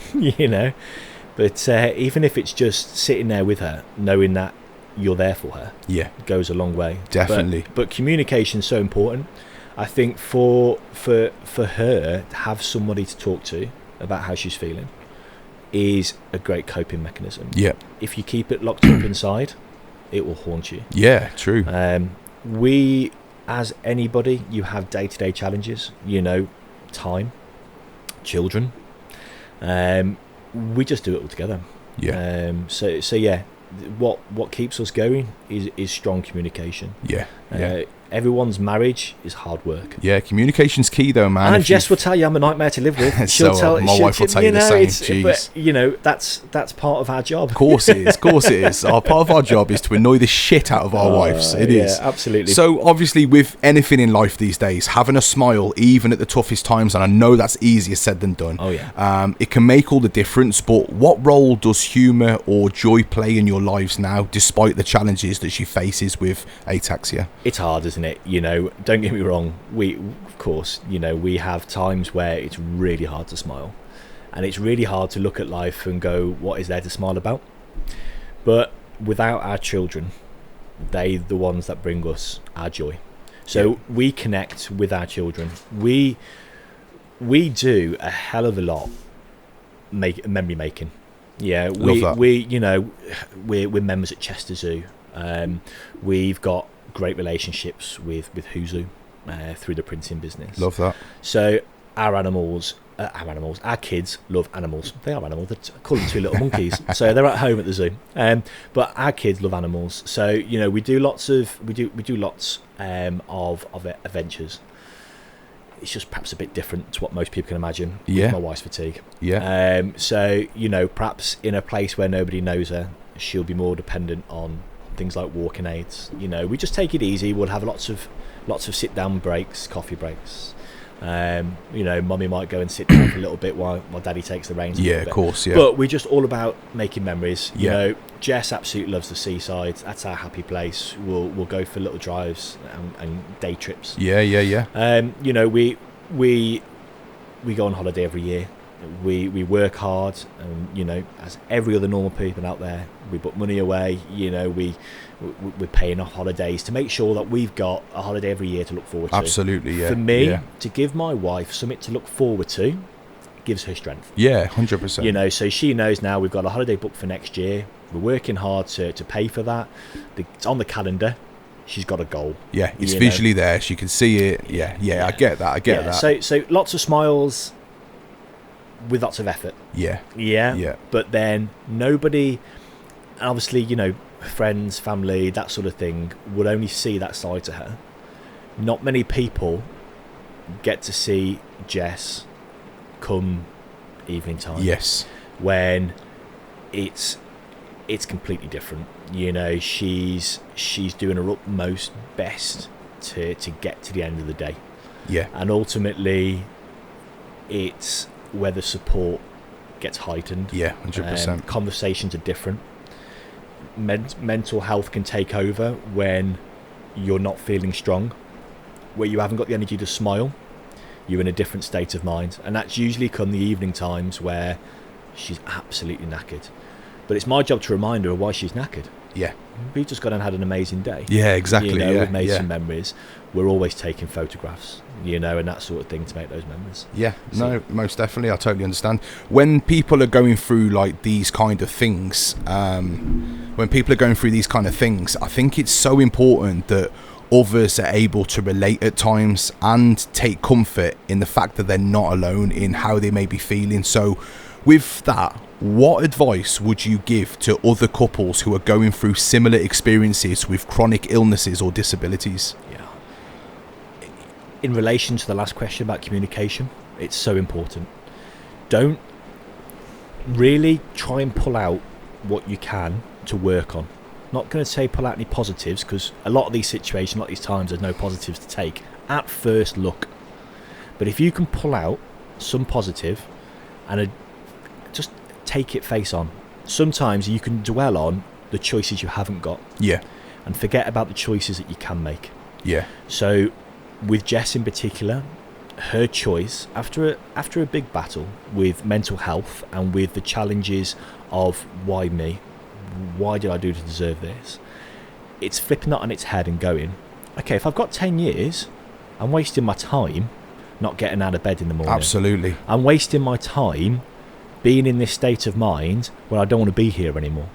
But even if it's just sitting there with her, knowing that you're there for her, goes a long way. Definitely. But communication's so important. I think for her to have somebody to talk to about how she's feeling is a great coping mechanism. If you keep it locked up inside, it will haunt you. True. We, as anybody, you have day-to-day challenges, time, children, we just do it all together. What keeps us going is strong communication. Everyone's marriage is hard work. Communication's key though, man. And Jess will tell you I'm a nightmare to live with. My wife will tell you the same. But that's part of our job. Of course it is. Part of our job is to annoy the shit out of our wives. It is. Absolutely. So obviously, with anything in life these days, having a smile even at the toughest times, and I know that's easier said than done. It can make all the difference. But what role does humour or joy play in your lives now, despite the challenges that she faces with ataxia? It's hard, isn't it? Don't get me wrong, we have times where it's really hard to smile, and it's really hard to look at life and go, what is there to smile about? But without our children, they're the ones that bring us our joy. So we connect with our children. We do a hell of a lot memory making. We're members at Chester Zoo. We've got great relationships with Huzu through the printing business. Love that. So our kids love animals. They are animals. I call them two little monkeys. So they're at home at the zoo. But our kids love animals. So we do lots of adventures. It's just perhaps a bit different to what most people can imagine. With my wife's fatigue. So perhaps in a place where nobody knows her, she'll be more dependent on things like walking aids. We just take it easy. We'll have lots of sit down breaks, coffee breaks. Mummy might go and sit down for a little bit while Daddy takes the reins. Yeah, of course. Yeah. But we're just all about making memories. You Yeah. know, Jess absolutely loves the seaside. That's our happy place. We'll go for little drives and day trips. Yeah. We go on holiday every year. We work hard, and as every other normal person out there, we put money away. We're paying off holidays to make sure that we've got a holiday every year to look forward to. Absolutely, yeah. For me, yeah. to give my wife something to look forward to gives her strength. Yeah, 100%. So she knows now we've got a holiday booked for next year. We're working hard to pay for that. It's on the calendar. She's got a goal. Yeah, it's visually there. She can see it. Yeah. I get that. I get that. So lots of smiles with lots of effort. Yeah. But then nobody, obviously, friends, family, that sort of thing, would only see that side to her. Not many people get to see Jess come evening time. Yes. When it's completely different. She's doing her utmost best to get to the end of the day. Yeah. And ultimately, it's where the support gets heightened. Yeah, 100%. Conversations are different. Mental health can take over when you're not feeling strong, where you haven't got the energy to smile. You're in a different state of mind, and that's usually come the evening times where she's absolutely knackered. But it's my job to remind her of why she's knackered. Yeah. We've just gone and had an amazing day. Yeah, exactly. We've made some memories. We're always taking photographs, and that sort of thing to make those memories. Yeah, no, most definitely. I totally understand. When people are going through like these kind of things, I think it's so important that others are able to relate at times and take comfort in the fact that they're not alone in how they may be feeling. So with that, what advice would you give to other couples who are going through similar experiences with chronic illnesses or disabilities? Yeah. In relation to the last question about communication, it's so important. Don't really try and pull out what you can to work on. Not going to say pull out any positives, because a lot of these situations, a lot of these times, there's no positives to take at first look. But if you can pull out some positive and just take it face on. Sometimes you can dwell on the choices you haven't got. Yeah. And forget about the choices that you can make. Yeah. So with Jess in particular, her choice after a big battle with mental health and with the challenges of why me? Why did I do to deserve this? It's flipping that on its head and going, okay, if I've got 10 years, I'm wasting my time not getting out of bed in the morning. Absolutely. I'm wasting my time being in this state of mind where I don't want to be here anymore.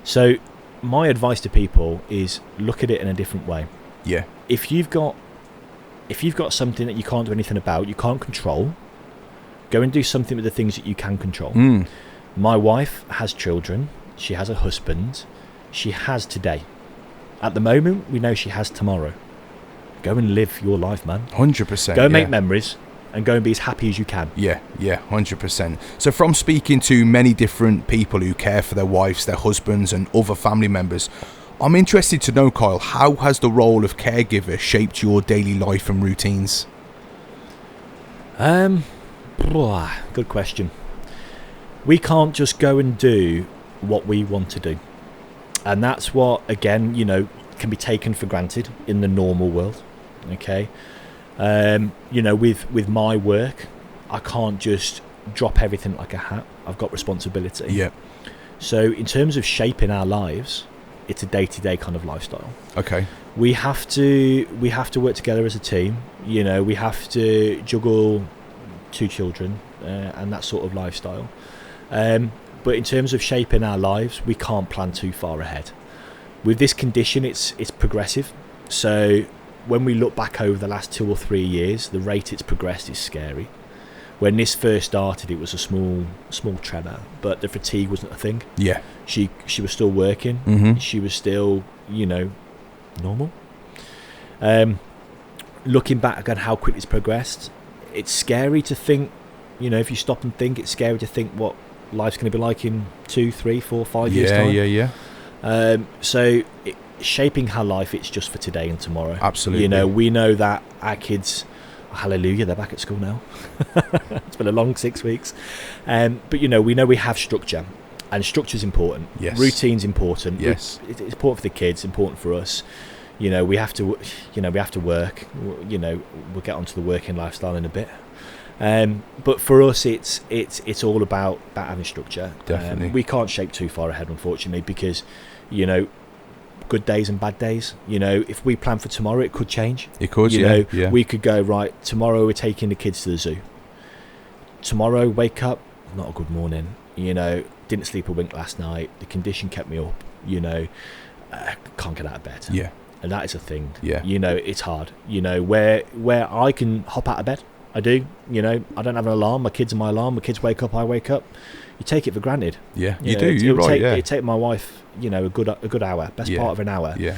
So my advice to people is look at it in a different way. Yeah. If you've got something that you can't do anything about, you can't control, go and do something with the things that you can control. My wife has children. She has a husband. She has today. At the moment, we know she has tomorrow. Go and live your life, man. 100%. Go and make memories and go and be as happy as you can. Yeah, 100%. So from speaking to many different people who care for their wives, their husbands and other family members, I'm interested to know, Kyle, how has the role of caregiver shaped your daily life and routines? Good question. We can't just go and do what we want to do. And that's what, again, can be taken for granted in the normal world. Okay? With my work, I can't just drop everything like a hat. I've got responsibility. Yeah. So in terms of shaping our lives, it's a day-to-day kind of lifestyle. Okay. We have to work together as a team. We have to juggle 2 children and that sort of lifestyle. But in terms of shaping our lives, we can't plan too far ahead. With this condition, it's progressive. So when we look back over the last 2 or 3 years, the rate it's progressed is scary. When this first started, it was a small tremor, but the fatigue wasn't a thing. Yeah. She was still working. Mm-hmm. She was still, normal. Looking back at how quickly it's progressed, it's scary to think, if you stop and think, it's scary to think what life's going to be like in 2, 3, 4, 5 years time. Yeah. So shaping her life, it's just for today and tomorrow. Absolutely. We know that our kids hallelujah, they're back at school now. It's been a long 6 weeks. But, we know we have structure. And structure's important. Yes. Routine's important. Yes. It's important for the kids, important for us. We have to work. We'll get onto the working lifestyle in a bit. But for us, it's all about having structure. Definitely. We can't shape too far ahead, unfortunately, because, good days and bad days. If we plan for tomorrow, it could change. It could, yeah. We could go, right, tomorrow we're taking the kids to the zoo. Tomorrow, wake up, not a good morning. Didn't sleep a wink last night. The condition kept me up. Can't get out of bed. Yeah. And that is a thing. Yeah. It's hard. Where I can hop out of bed, I do. I don't have an alarm. My kids are my alarm. My kids wake up, I wake up. You take it for granted. Yeah, you do. You're right. It take my wife, a good hour, best part of an hour. Yeah.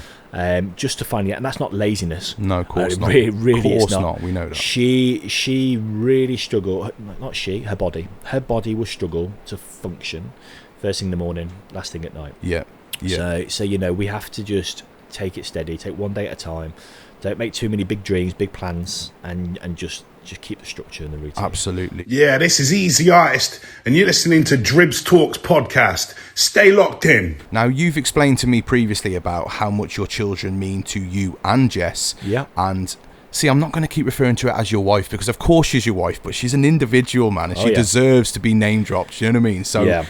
Just to find it, and that's not laziness. No, of course not. Really, of course it's not. We know that. She really struggled. Not she, her body. Her body will struggle to function first thing in the morning, last thing at night. Yeah. Yeah. So we have to just take it steady, take one day at a time. Don't make too many big dreams, big plans, and just keep the structure and the routine. Absolutely. Yeah, this is Easy Artist, and you're listening to Dribbz Talks Podcast. Stay locked in. Now, you've explained to me previously about how much your children mean to you and Jess. Yeah. And see, I'm not going to keep referring to it as your wife, because of course she's your wife, but she's an individual, man, and she deserves to be name dropped. You know what I mean? So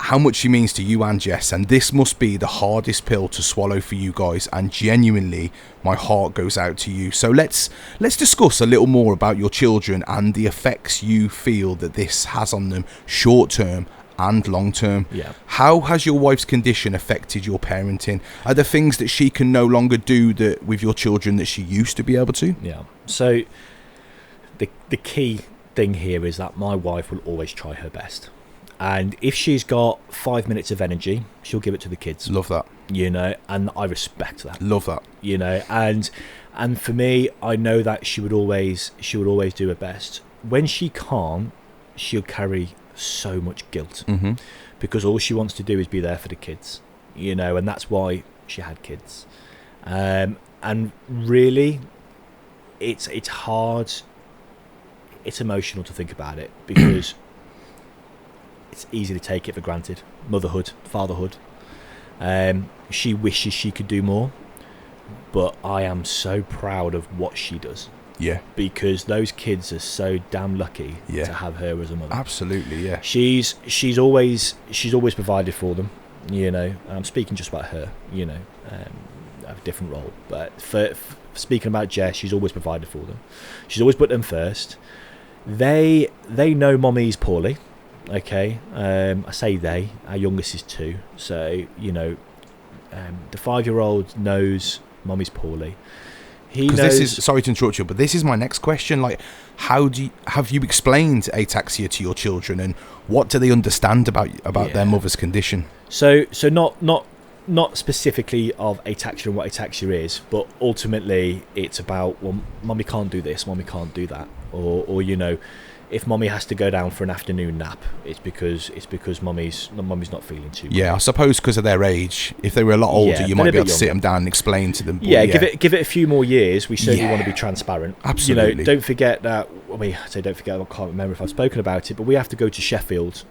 how much she means to you and Jess, and this must be the hardest pill to swallow for you guys, and genuinely my heart goes out to you. So let's discuss a little more about your children and the effects you feel that this has on them short term and long term. How has your wife's condition affected your parenting? Are there things that she can no longer do that with your children that she used to be able to? So the key thing here is that my wife will always try her best. And if she's got 5 minutes of energy, she'll give it to the kids. Love that. And I respect that. Love that. And for me, I know that she would always do her best. When she can't, she'll carry so much guilt, because all she wants to do is be there for the kids, and that's why she had kids. And really, it's hard. It's emotional to think about it, because it's easy to take it for granted. Motherhood, fatherhood. She wishes she could do more, but I am so proud of what she does. Yeah. Because those kids are so damn lucky to have her as a mother. Absolutely, yeah. She's always provided for them. I'm speaking just about her. I have a different role, but for speaking about Jess, she's always provided for them. She's always put them first. They know mommy's poorly. Okay, I say they. Our youngest is 2, so the 5-year-old knows mommy's poorly. He knows. This is, sorry to interrupt you, but this is my next question. Like, have you explained ataxia to your children, and what do they understand about their mother's condition? So not specifically of ataxia and what ataxia is, but ultimately it's about, well, mommy can't do this, mommy can't do that, or if mommy has to go down for an afternoon nap, it's because mommy's not feeling too good. I suppose because of their age. If they were a lot older, you might be able to sit them down and explain to them. Give it a few more years. We certainly want to be transparent. Absolutely. Don't forget that. I can't remember if I've spoken about it, but we have to go to Sheffield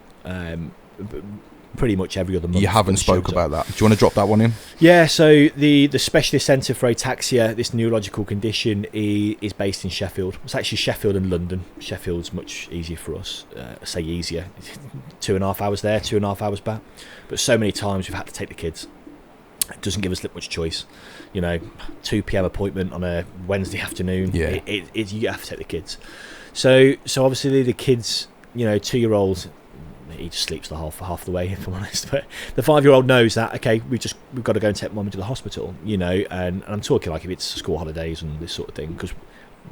pretty much every other month. You haven't spoke about that. Do you want to drop that one in? Yeah, so the Specialist Centre for Ataxia, this neurological condition, is based in Sheffield. It's actually Sheffield and London. Sheffield's much easier for us. I say easier. 2.5 hours there, 2.5 hours back. But so many times we've had to take the kids. It doesn't give us much choice. 2 p.m. appointment on a Wednesday afternoon. Yeah. You have to take the kids. So obviously the kids, 2-year-olds, he just sleeps half the way, if I'm honest. But the 5-year-old knows that, okay, we've got to go and take mum to the hospital, and I'm talking like if it's school holidays and this sort of thing, because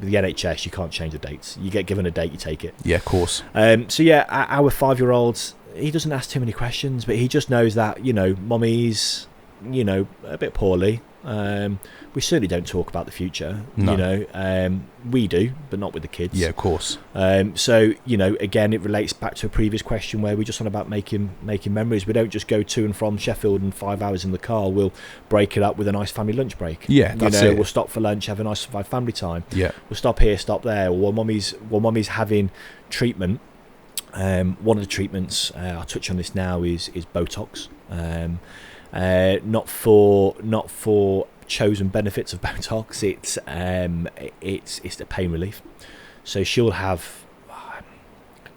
with the NHS you can't change the dates. You get given a date, you take it. Yeah, of course. So yeah, our 5-year-old, he doesn't ask too many questions, but he just knows that, mommy's a bit poorly. We certainly don't talk about the future. No. We do, but not with the kids. Yeah, of course. So again, it relates back to a previous question where we're just on about making memories. We don't just go to and from Sheffield and 5 hours in the car. We'll break it up with a nice family lunch break. Yeah, that's it. We'll stop for lunch, have a nice family time. Yeah. We'll stop here, stop there. Or while mummy's having treatment. One of the treatments I'll touch on this now is Botox. Not for chosen benefits of Botox. It's the pain relief. So she'll have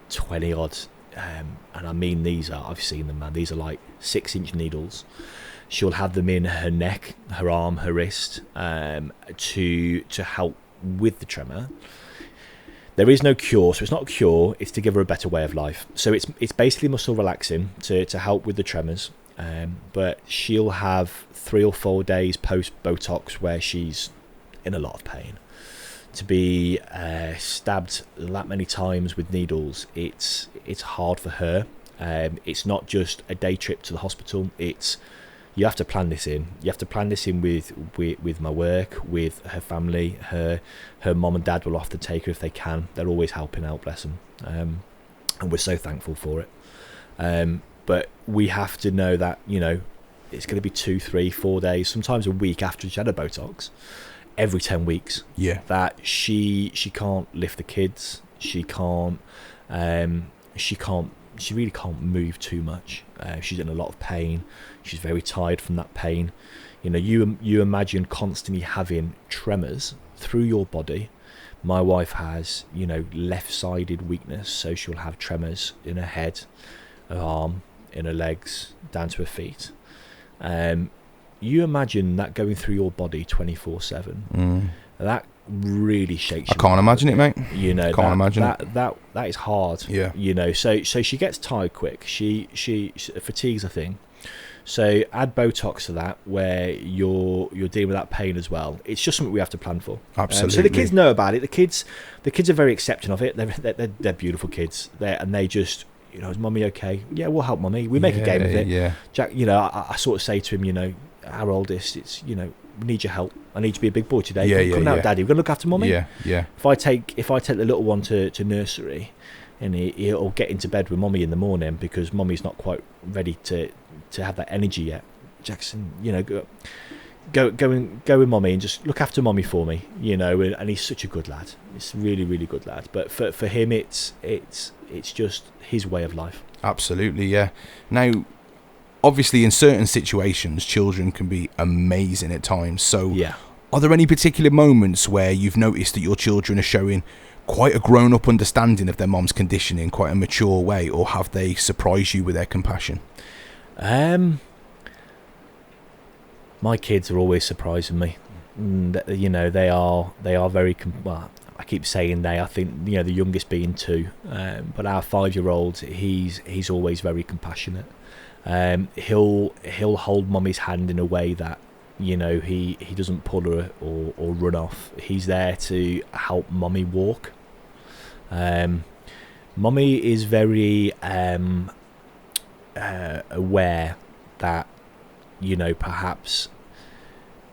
20 odd, and I mean I've seen them, man. These are like 6-inch needles. She'll have them in her neck, her arm, her wrist, to help with the tremor. There is no cure, so it's not a cure. It's to give her a better way of life. So it's basically muscle relaxing to help with the tremors. But she'll have 3 or 4 days post Botox where she's in a lot of pain. To be stabbed that many times with needles, it's hard for her. It's not just a day trip to the hospital. You have to plan this in. You have to plan this in with my work, with her family. Her mom and dad will often take her if they can. They're always helping out, bless them. And we're so thankful for it. But we have to know that, it's going to be 2, 3, 4 days, sometimes a week after she had a Botox, every 10 weeks. Yeah. That she can't lift the kids. She really can't move too much. She's in a lot of pain. She's very tired from that pain. You imagine constantly having tremors through your body. My wife has, left-sided weakness, so she'll have tremors in her head, her arm, in her legs, down to her feet. You imagine that going through your body 24/7. That really shakes you. I can't imagine it, mate. Can't imagine it. That is hard. Yeah. So she gets tired quick. She fatigue's a thing. So add Botox to that, where you're dealing with that pain as well. It's just something we have to plan for. Absolutely. So the kids know about it. The kids are very accepting of it. They're beautiful kids. They just, is mummy okay? Yeah, we'll help mummy. We make a game of it. Yeah. Jack, I sort of say to him, our oldest, it's, we need your help. I need you to be a big boy today. Come out, Daddy. We're gonna look after mummy. Yeah. If I take the little one to nursery, and he'll get into bed with mummy in the morning because mummy's not quite ready to have that energy yet. Jackson, go with mummy and just look after mummy for me. And he's such a good lad. It's really, really good lad. But for him, it's just his way of life. Absolutely, yeah. Now, obviously, in certain situations, children can be amazing at times. So, are there any particular moments where you've noticed that your children are showing quite a grown-up understanding of their mom's condition in quite a mature way, or have they surprised you with their compassion? My kids are always surprising me. They are very well, I keep saying they. I think the youngest being 2, but our 5-year-old, he's always very compassionate. He'll hold mummy's hand in a way that he doesn't pull her or run off. He's there to help mummy walk. Mummy is very aware that perhaps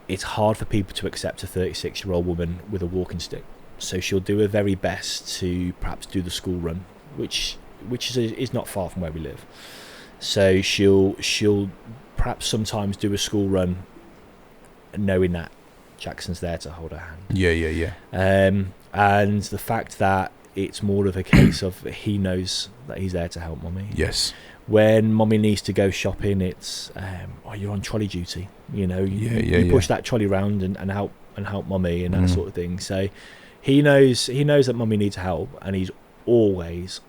it's hard for people to accept a 36-year-old woman with a walking stick. So she'll do her very best to perhaps do the school run, which is not far from where we live. So she'll perhaps sometimes do a school run, knowing that Jackson's there to hold her hand. Yeah. And the fact that it's more of a case of he knows that he's there to help mummy. Yes. When mummy needs to go shopping, it's you're on trolley duty. You push that trolley around and help mummy and that sort of thing. So he knows that mummy needs help, and he's always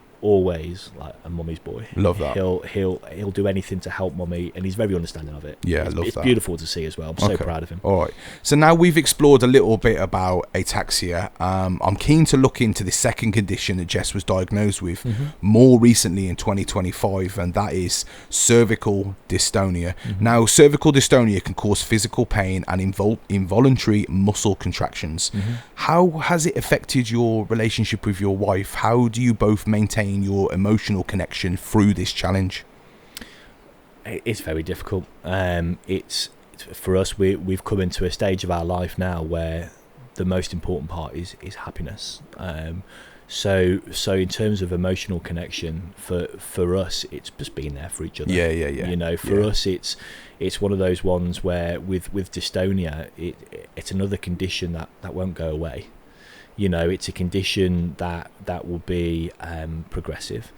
like a mummy's boy. Love that. He'll do anything to help mummy, and he's very understanding of it. Yeah, I love that. It's beautiful to see as well. I'm so proud of him. All right. So now we've explored a little bit about ataxia. I'm keen to look into the second condition that Jess was diagnosed with more recently in 2025, and that is cervical dystonia. Now, cervical dystonia can cause physical pain and involuntary muscle contractions. How has it affected your relationship with your wife? How do you both maintain your emotional connection through this challenge? It's very difficult. It's for us. We've come into a stage of our life now where the most important part is happiness. So in terms of emotional connection, for us, it's just being there for each other. Yeah. You know, for us, it's one of those ones where with dystonia, it's another condition that won't go away. You know, it's a condition that will be progressive.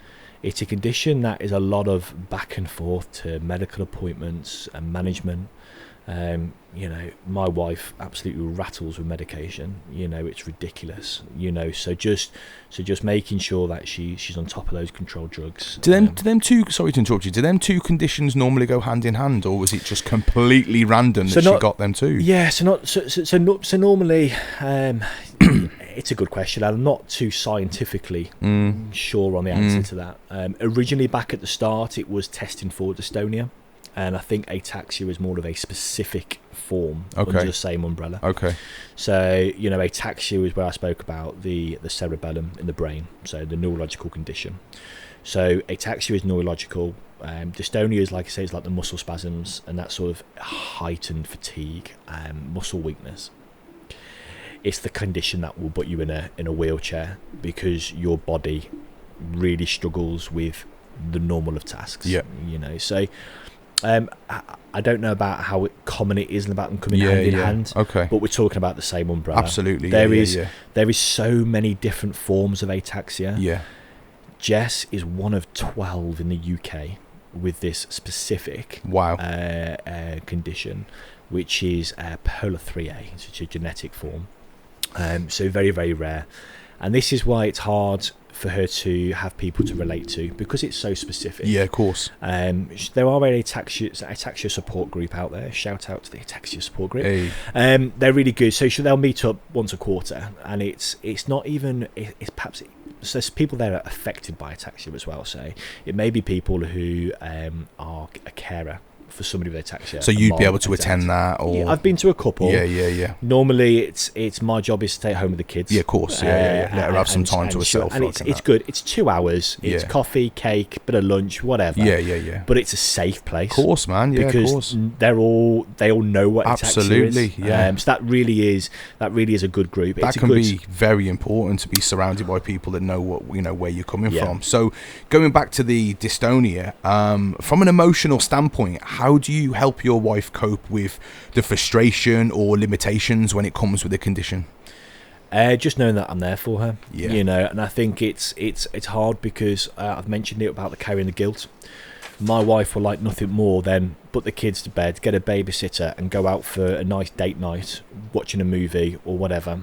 It's a condition that is a lot of back and forth to medical appointments and management. You know, my wife absolutely rattles with medication. You know, it's ridiculous. You know, so just making sure that she's on top of those controlled drugs. Do them two? Sorry to interrupt you. Do them two conditions normally go hand in hand, or was it just completely random that she got them too? Yeah. So normally, it's a good question. I'm not too scientifically sure on the answer to that. Originally, back at the start, it was testing for dystonia. And I think ataxia is more of a specific form under the same umbrella. Okay. So, you know, ataxia is where I spoke about the cerebellum in the brain, so the neurological condition. So ataxia is neurological. Dystonia is, like I say, is like the muscle spasms and that sort of heightened fatigue, muscle weakness. It's the condition that will put you in a wheelchair because your body really struggles with the normal of tasks. Yeah. You know, so... I don't know about how common it is and about them coming hand in hand. Okay. But we're talking about the same umbrella. Absolutely. There is so many different forms of ataxia. Yeah. Jess is one of 12 in the UK with this specific condition, which is polar 3A. It's a genetic form. So very, very rare. And this is why it's hard for her to have people to relate to, because it's so specific. Yeah, of course. There are an ataxia support group out there. Shout out to the ataxia support group. Hey. They're really good. So they'll meet up once a quarter, and it's not even, it's perhaps, so there's people there are affected by ataxia as well. So it may be people who are a carer for somebody with ataxia. So you'd be able to attend that, or yeah, I've been to a couple. Yeah. Normally, it's my job is to stay at home with the kids. Yeah, of course. Let her have some time to herself. And it's good. It's 2 hours. It's coffee, cake, bit of lunch, whatever. Yeah. But it's a safe place. Of course, man. Yeah, because of course. they all know what ataxia is. Yeah. So that really is a good group. That can be very important to be surrounded by people that know where you're coming from. So going back to the dystonia, from an emotional standpoint, how do you help your wife cope with the frustration or limitations when it comes with the condition? Just knowing that I'm there for her, you know, and I think it's hard because I've mentioned it about the carrying the guilt. My wife will like nothing more than put the kids to bed, get a babysitter, and go out for a nice date night, watching a movie or whatever.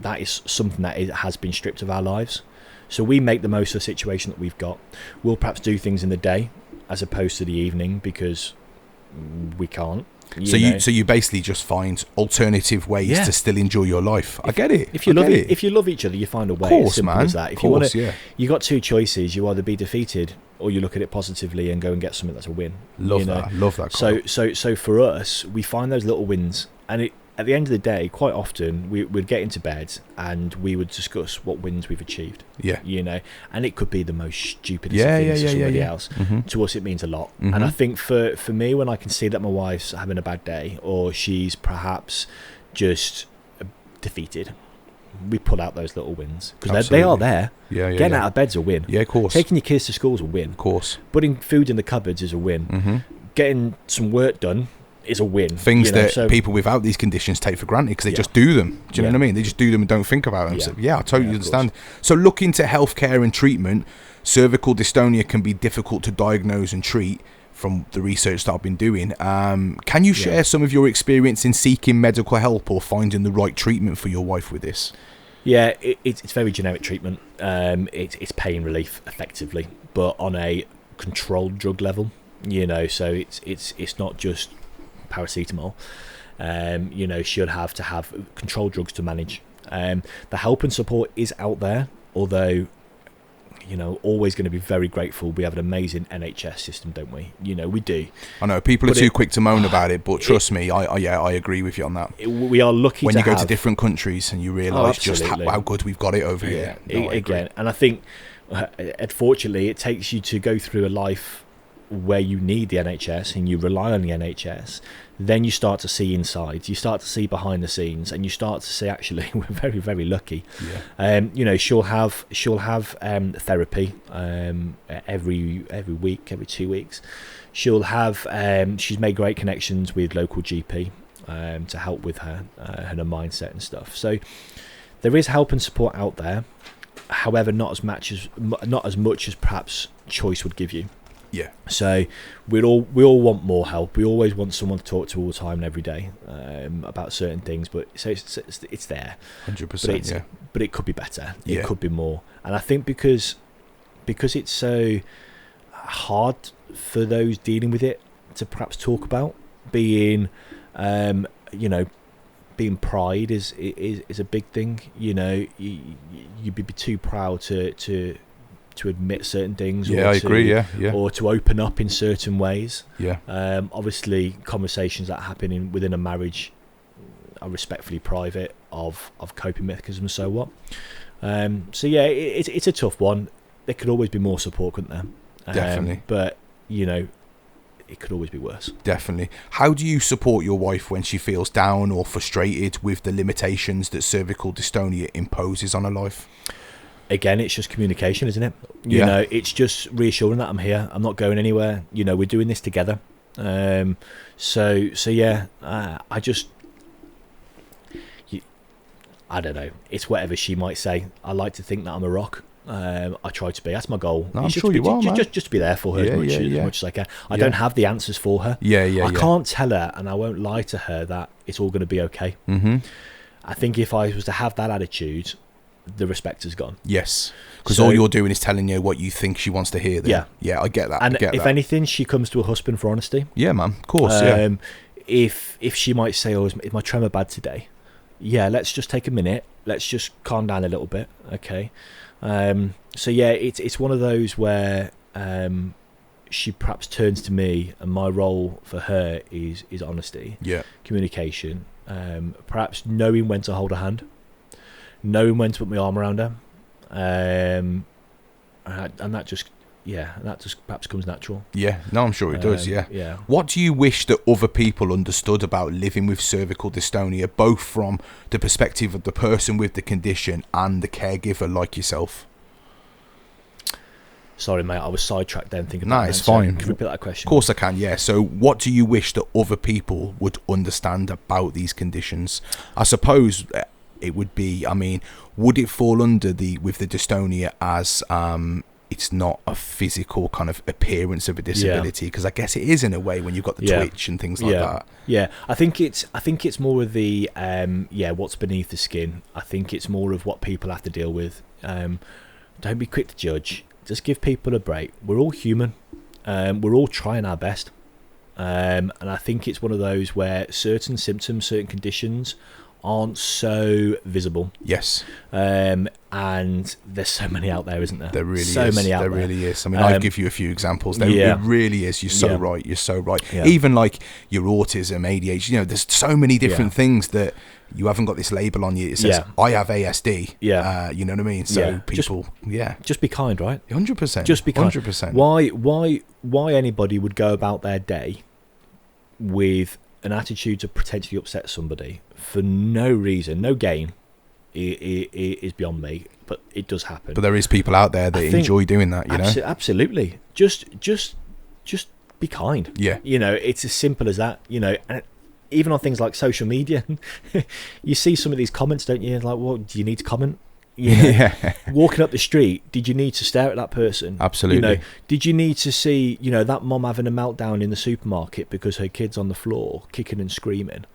That is something that has been stripped of our lives. So we make the most of the situation that we've got. We'll perhaps do things in the day as opposed to the evening because we can't. So you basically just find alternative ways to still enjoy your life. I get it. If you love each other, you find a way. Of course, man. As that. If you got 2 choices. You either be defeated or you look at it positively and go and get something that's a win. Love that. So for us, we find those little wins, and at the end of the day, quite often we'd get into bed and we would discuss what wins we've achieved. Yeah, you know, and it could be the most stupidest things to somebody else. Mm-hmm. To us, it means a lot. Mm-hmm. And I think for me, when I can see that my wife's having a bad day or she's perhaps just defeated, we pull out those little wins because they are there. Getting out of bed's a win. Yeah, of course. Taking your kids to school's a win. Of course. Putting food in the cupboards is a win. Mm-hmm. Getting some work done is a win. Things that people without these conditions take for granted because they just do them. Do you know what I mean? They just do them and don't think about them. So, I totally understand. So looking to healthcare and treatment, cervical dystonia can be difficult to diagnose and treat from the research that I've been doing. Can you share some of your experience in seeking medical help or finding the right treatment for your wife with this? Yeah, it's very generic treatment. It's pain relief effectively, but on a controlled drug level. You know, so it's not just paracetamol. You know, she'll have to have controlled drugs to manage. The help and support is out there, although, you know, always going to be very grateful. We have an amazing NHS system, don't we? You know, we do. I know people are too quick to moan about it, but trust me, I agree with you on that. We are lucky when you go to different countries and you realise just how good we've got it over here. Again, and I think, unfortunately, it takes you to go through a life where you need the NHS and you rely on the NHS, then you start to see inside, you start to see behind the scenes, and you start to see, actually, we're very, very lucky. She'll have therapy every week, every 2 weeks. She'll have she's made great connections with local GP to help with her and her mindset and stuff. So there is help and support out there. However, not as much as perhaps choice would give you. Yeah. So we all want more help. We always want someone to talk to all the time and every day about certain things. But so it's there. 100%. Yeah. But it could be better. Yeah. It could be more. And I think because it's so hard for those dealing with it to perhaps talk about, being being pride is a big thing. You'd be too proud to admit certain things. Yeah, I agree. Yeah. Or to open up in certain ways. Yeah. Obviously, conversations that happen within a marriage are respectfully private of coping mechanisms. So what? So yeah, it's a tough one. There could always be more support, couldn't there? Definitely. But it could always be worse. Definitely. How do you support your wife when she feels down or frustrated with the limitations that cervical dystonia imposes on her life? Again, it's just communication, isn't it? You know, it's just reassuring that I'm here. I'm not going anywhere. We're doing this together. So yeah, I don't know. It's whatever she might say. I like to think that I'm a rock. I try to be. That's my goal. No, I'm sure you are, man. Just to be there for her as much as I can. I don't have the answers for her. I can't tell her, and I won't lie to her that it's all going to be okay. Mm-hmm. I think if I was to have that attitude, the respect is gone. Yes, because all you're doing is telling her what you think she wants to hear. Then. Yeah, I get that. And if anything, she comes to her husband for honesty. Yeah, man, of course. If she might say, "Oh, is my tremor bad today?" Yeah, let's just take a minute. Let's just calm down a little bit. Okay. So yeah, it's one of those where she perhaps turns to me, and my role for her is honesty, communication, perhaps knowing when to hold her hand, knowing when to put my arm around her, and that just perhaps comes natural. Yeah, no, I'm sure it does. Yeah. What do you wish that other people understood about living with cervical dystonia, both from the perspective of the person with the condition and the caregiver like yourself? Sorry, mate, I was sidetracked then thinking. No, it's fine. Can you repeat that question? Of course I can. Yeah. So, what do you wish that other people would understand about these conditions? I suppose it would be. I mean, would it fall under with the dystonia as it's not a physical kind of appearance of a disability, because I guess it is in a way when you've got the twitch and things like that. Yeah, I think it's more of the what's beneath the skin. I think it's more of what people have to deal with. Don't be quick to judge. Just give people a break. We're all human. We're all trying our best. And I think it's one of those where certain symptoms, certain conditions aren't so visible. Yes. And there's so many out there, isn't there? There really is. There really is. I mean, I'll give you a few examples. It really is. You're so right. You're so right. Yeah. Even like your autism, ADHD, there's so many different things that you haven't got this label on you. It says, I have ASD. Yeah. You know what I mean? So people, just be kind, right? 100%. Just be kind. 100%. Why anybody would go about their day with an attitude to potentially upset somebody for no reason, no gain, is beyond me. But it does happen. But there is people out there that enjoy doing that, you know? Absolutely. Just be kind. Yeah. It's as simple as that, and even on things like social media, you see some of these comments, don't you? Like, well, do you need to comment? Walking up the street, did you need to stare at that person? Absolutely. Did you need to see, that mom having a meltdown in the supermarket because her kid's on the floor kicking and screaming?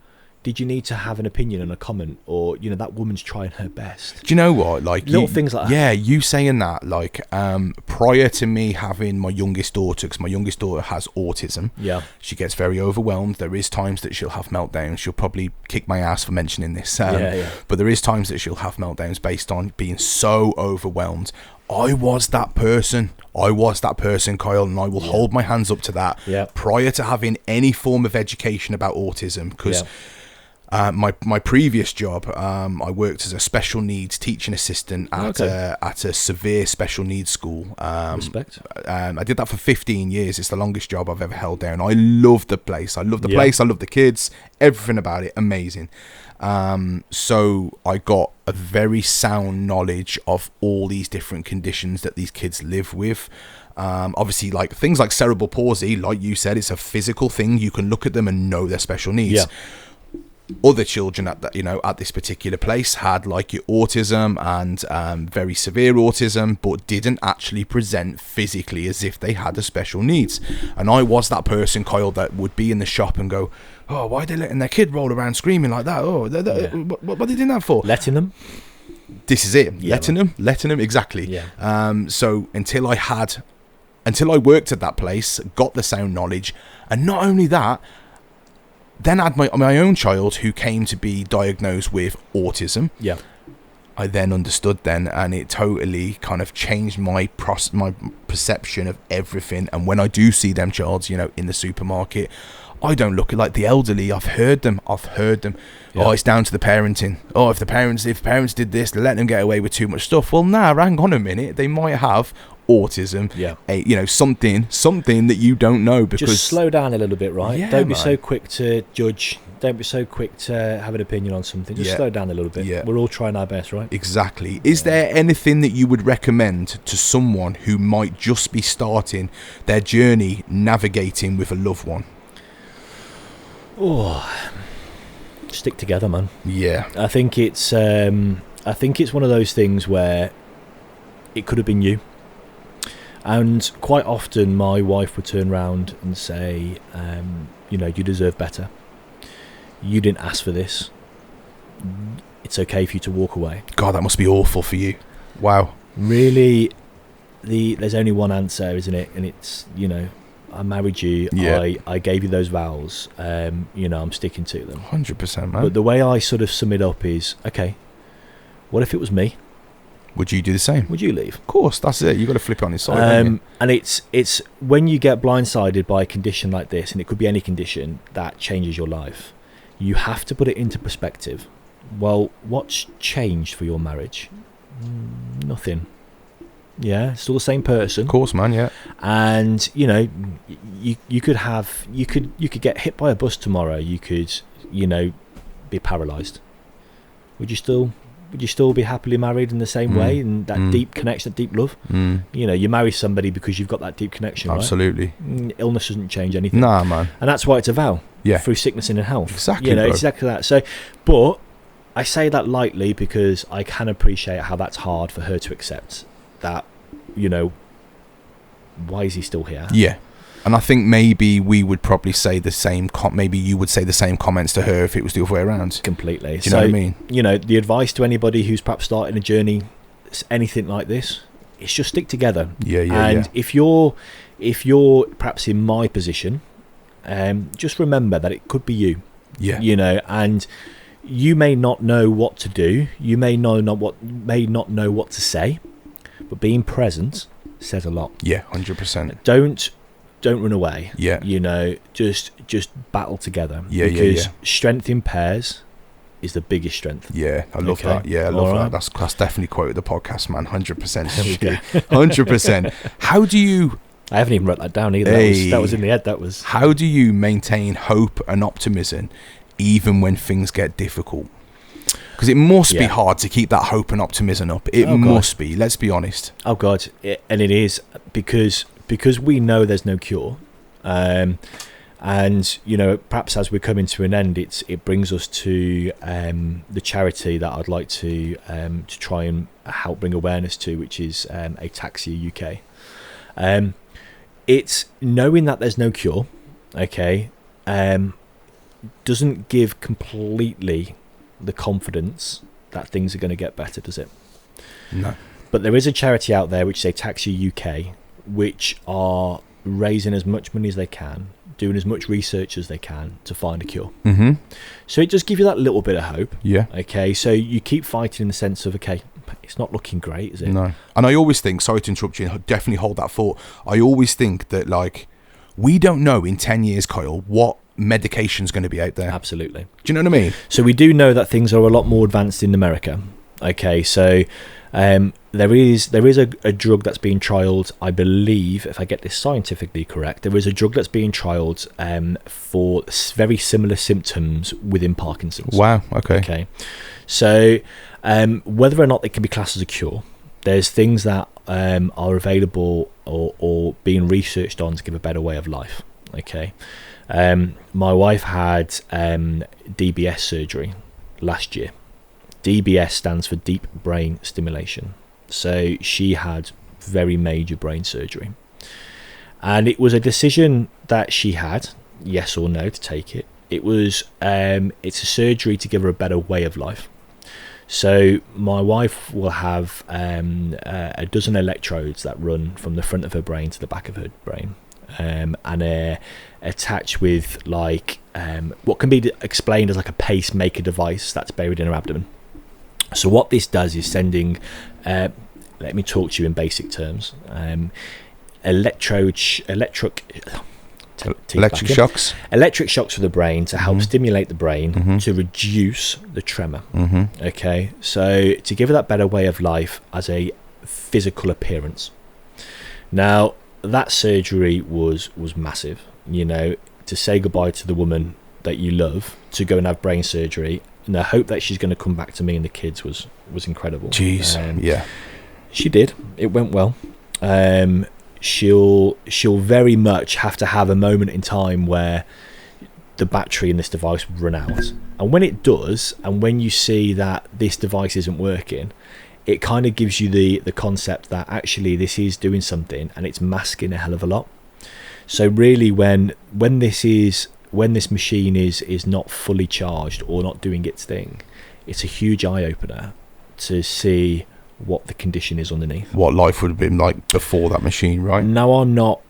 Did you need to have an opinion and a comment? Or, that woman's trying her best. Do you know what? Like little things like that. Yeah, you saying that, like, prior to me having my youngest daughter, because my youngest daughter has autism. Yeah. She gets very overwhelmed. There is times that she'll have meltdowns. She'll probably kick my ass for mentioning this. But there is times that she'll have meltdowns based on being so overwhelmed. I was that person, Kyle, and I will hold my hands up to that. Yeah. Prior to having any form of education about autism, because My previous job, I worked as a special needs teaching assistant at a severe special needs school. Respect. I did that for 15 years. It's the longest job I've ever held down. I love the place. I love the place. I love the kids. Everything about it, amazing. So I got a very sound knowledge of all these different conditions that these kids live with. Obviously, like things like cerebral palsy, like you said, it's a physical thing. You can look at them and know their special needs. Yeah. Other children at that, at this particular place had like your autism and very severe autism, but didn't actually present physically as if they had a special needs. And I was that person, Kyle, that would be in the shop and go, "Oh, why are they letting their kid roll around screaming like that? Oh, what are they doing that for?" Letting them. This is it. Letting them. Exactly. Yeah. So until I worked at that place, got the sound knowledge, and not only that, then I had my own child who came to be diagnosed with autism. Yeah. I then understood then, and it totally kind of changed my perception of everything. And when I do see them childs, in the supermarket, I don't look like the elderly. I've heard them. Yeah. Oh, it's down to the parenting. Oh, if parents did this, they let them get away with too much stuff. Well, hang on a minute. They might have autism. Yeah. Something that you don't know, because just slow down a little bit, right? Yeah, don't be man. so quick to judge. Don't be so quick to have an opinion on something. Just slow down a little bit. Yeah. We're all trying our best, right? Exactly. Is there anything that you would recommend to someone who might just be starting their journey navigating with a loved one? Oh, stick together, man. Yeah. I think it's one of those things where it could have been you. And quite often my wife would turn around and say, you deserve better. You didn't ask for this. It's okay for you to walk away. God, that must be awful for you. Wow. Really, there's only one answer, isn't it? And it's, I married you. Yeah. I gave you those vows. I'm sticking to them. 100%, man. But the way I sort of sum it up is, okay, what if it was me? Would you do the same? Would you leave? Of course, that's it. You've got to flip it on its side. Haven't you? And it's when you get blindsided by a condition like this, and it could be any condition that changes your life, you have to put it into perspective. Well, what's changed for your marriage? Nothing. Yeah, still the same person. Of course, man. Yeah. And you could get hit by a bus tomorrow. You could be paralysed. Would you still be happily married in the same way, and that deep connection, that deep love? You marry somebody because you've got that deep connection. Absolutely. Right? Illness doesn't change anything. Nah, man. And that's why it's a vow. Yeah. Through sickness and in health. Exactly. Bro. Exactly that. So, but I say that lightly because I can appreciate how that's hard for her to accept. That, why is he still here? Yeah. And I think maybe we would probably say the same. Maybe you would say the same comments to her if it was the other way around. Completely. Do you know what I mean? The advice to anybody who's perhaps starting a journey, anything like this, is just stick together. Yeah. And if you're perhaps in my position, just remember that it could be you. Yeah. And you may not know what to do. You may not know what to say, but being present says a lot. Yeah, 100%. Don't run away. Yeah. Just battle together. Yeah, because strength in pairs is the biggest strength. Yeah, I love that. Yeah, I love that. That's definitely quoted the podcast, man. 100%. 100%. How do you... I haven't even wrote that down either. That was in the head. How do you maintain hope and optimism even when things get difficult? Because it must be hard to keep that hope and optimism up. It must be. Let's be honest. Oh God, and it is because we know there's no cure, and perhaps as we're coming to an end, it brings us to the charity that I'd like to try and help bring awareness to, which is Ataxia UK. It's knowing that there's no cure. Okay, doesn't give completely the confidence that things are going to get better, does it? No. But there is a charity out there which is Ataxia UK, which are raising as much money as they can, doing as much research as they can to find a cure. Mm-hmm. So it does give you that little bit of hope. Yeah. Okay, so you keep fighting in the sense of, okay, it's not looking great, is it? No. And I always think, sorry to interrupt you, definitely hold that thought. I always think that, we don't know in 10 years, Kyle, what medication's going to be out there. Absolutely. Do you know what I mean? So we do know that things are a lot more advanced in America. Okay, so there is a drug that's being trialled, I believe, if I get this scientifically correct, there is a drug that's being trialled for very similar symptoms within Parkinson's. Wow, okay. Okay, so whether or not it can be classed as a cure, there's things that are available or being researched on to give a better way of life. Okay, my wife had DBS surgery last year. DBS stands for deep brain stimulation. So she had very major brain surgery, and it was a decision that she had, yes or no, to take it. It was it's a surgery to give her a better way of life. So my wife will have a dozen electrodes that run from the front of her brain to the back of her brain, and attached with like what can be explained as like a pacemaker device that's buried in her abdomen. So what this does is sending, let me talk to you in basic terms, electric shocks for the brain to help stimulate the brain to reduce the tremor. Okay, so to give it that better way of life as a physical appearance. Now that surgery was massive. You know, to say goodbye to the woman that you love, to go and have brain surgery, and the hope that she's going to come back to me and the kids was incredible. Jeez, yeah. She did. It went well. She'll very much have to have a moment in time where the battery in this device will run out. And when it does, and when you see that this device isn't working, it kind of gives you the concept that actually this is doing something and it's masking a hell of a lot. So really when this machine is not fully charged or not doing its thing, it's a huge eye-opener to see what the condition is underneath. What life would have been like before that machine, right? No,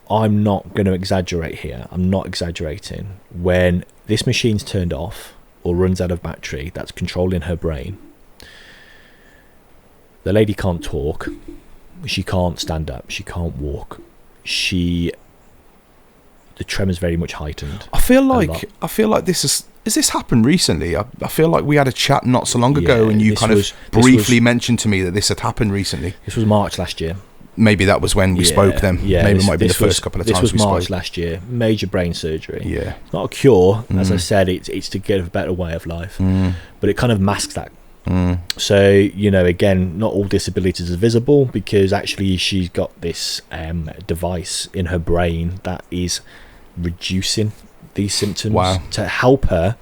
I'm not going to exaggerate here. I'm not exaggerating. When this machine's turned off or runs out of battery that's controlling her brain, the lady can't talk, she can't stand up, she can't walk, the tremor's very much heightened. I feel like this has this happened recently? I feel like we had a chat not so long ago, and you kind of briefly mentioned to me that this had happened recently. This was March last year. Maybe that was when we spoke then. Yeah, maybe it might be the first couple of times we spoke. This was March last year. Major brain surgery. Yeah. It's not a cure, as I said, it's to get a better way of life. But it kind of masks that. So, you know, again, not all disabilities are visible, because actually she's got this device in her brain that is reducing these symptoms to help her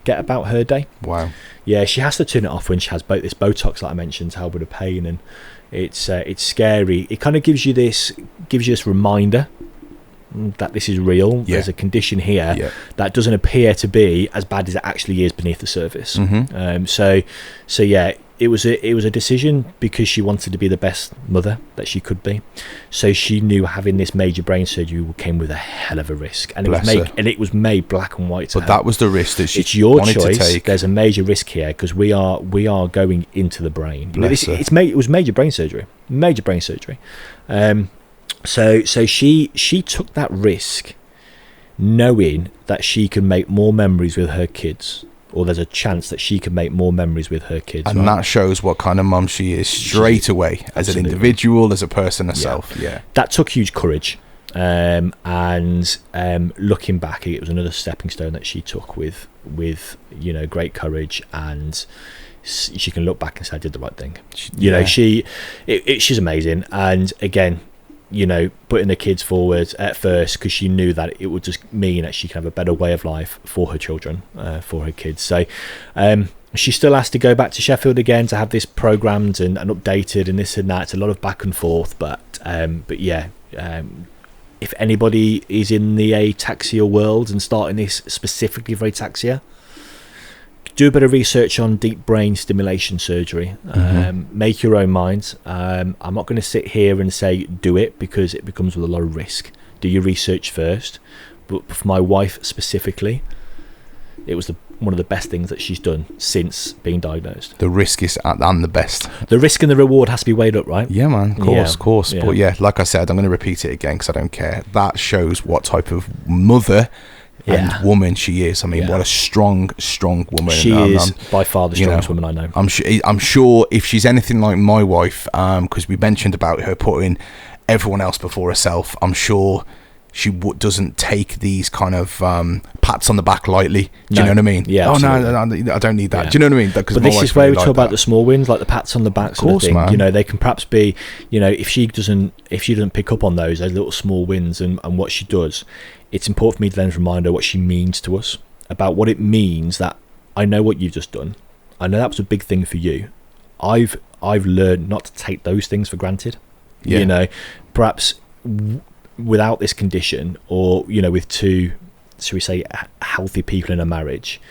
get about her day. Wow. Yeah, she has to turn it off when she has this Botox that I mentioned to help with the pain, and it's scary. It kind of gives you this reminder that this is real. There's a condition here that doesn't appear to be as bad as it actually is beneath the surface. So yeah, it was a decision because she wanted to be the best mother that she could be. So she knew having this major brain surgery came with a hell of a risk, and it was made black and white to her. But that was the risk that she it's your wanted choice. To take. There's a major risk here because we are going into the brain. It was major brain surgery. So she took that risk, knowing that she can make more memories with her kids, or there's a chance that she can make more memories with her kids. And that shows what kind of mum she is straight away, as an individual, as a person herself. Yeah. That took huge courage. And looking back, it was another stepping stone that she took with great courage, and she can look back and say, I did the right thing. She's amazing. And again, putting the kids forward at first, because she knew that it would just mean that she can have a better way of life for her children, for her kids. So she still has to go back to Sheffield again to have this programmed and updated and this and that. It's a lot of back and forth, but yeah, if anybody is in the ataxia world and starting this specifically for ataxia, do a bit of research on deep brain stimulation surgery. Make your own mind. I'm not going to sit here and say do it, because it becomes with a lot of risk. Do your research first. But for my wife specifically, it was one of the best things that she's done since being diagnosed. The risk is and the best. The risk and the reward has to be weighed up, right? Yeah, man. Of course. Yeah. But yeah, like I said, I'm going to repeat it again because I don't care. That shows what type of mother and woman she is. I mean, what a strong woman. She is by far the strongest woman I know. I'm sure if she's anything like my wife, because we mentioned about her putting everyone else before herself, I'm sure she doesn't take these kind of pats on the back lightly. Do you know what I mean? Yeah. Oh, no, I don't need that. Yeah. Do you know what I mean? But this is where we talk about the small wins, like the pats on the back sort of thing. Man. You know, they can perhaps be, you know, if she doesn't pick up on those little small wins and what she does, it's important for me to then remind her what she means to us, about what it means that I know what you've just done. I know that was a big thing for you. I've learned not to take those things for granted. Yeah. You know, perhaps without this condition, or, you know, with two, shall we say, healthy people in a marriage,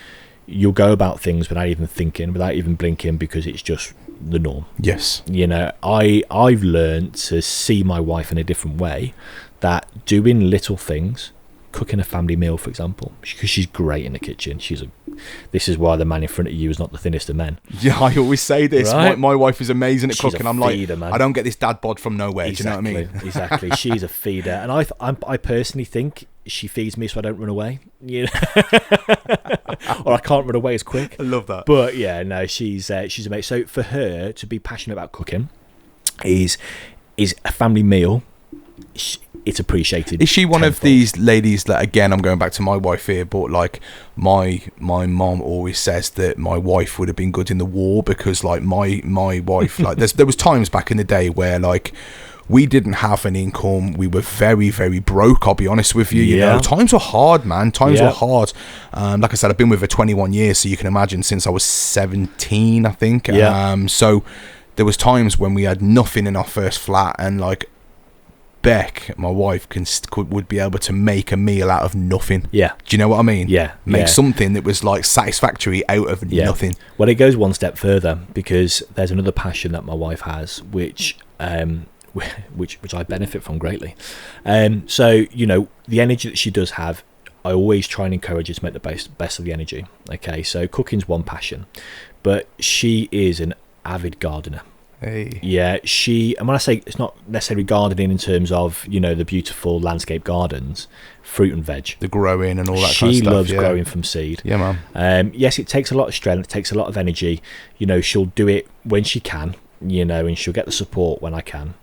you'll go about things without even thinking, without even blinking, because it's just the norm. Yes. You know, I've learned to see my wife in a different way, that doing little things, cooking a family meal, for example, because she's great in the kitchen. This is why the man in front of you is not the thinnest of men. Yeah, I always say this. Right? My wife is amazing at cooking. I'm feeder, like, man. I don't get this dad bod from nowhere. Exactly, do you know what I mean? Exactly. She's a feeder, and I personally think she feeds me so I don't run away. You know? Or I can't run away as quick. I love that. But yeah, no, she's amazing. So for her to be passionate about cooking is a family meal. It's appreciated. Is she one of these ladies that, again, I'm going back to my wife here, but like my mom always says that my wife would have been good in the war, because like my wife, like there was times back in the day where like we didn't have an income. We were very, very broke, I'll be honest with you. You know, times were hard, man. Times were hard. Like I said, I've been with her 21 years, so you can imagine, since I was 17, I think. So there was times when we had nothing in our first flat, and like Beck, my wife, would be able to make a meal out of nothing. Yeah. Do you know what I mean? Yeah. Make something that was like satisfactory out of nothing. Well, it goes one step further, because there's another passion that my wife has, which I benefit from greatly. So, you know, the energy that she does have, I always try and encourage her to make the best of the energy. Okay, so cooking's one passion, but she is an avid gardener. Hey. Yeah, and when I say it's not necessarily gardening in terms of, you know, the beautiful landscape gardens, fruit and veg, the growing and all that kind of stuff. She loves growing from seed. Yeah, man. Yes, it takes a lot of strength, it takes a lot of energy. You know, she'll do it when she can, you know, and she'll get the support when I can.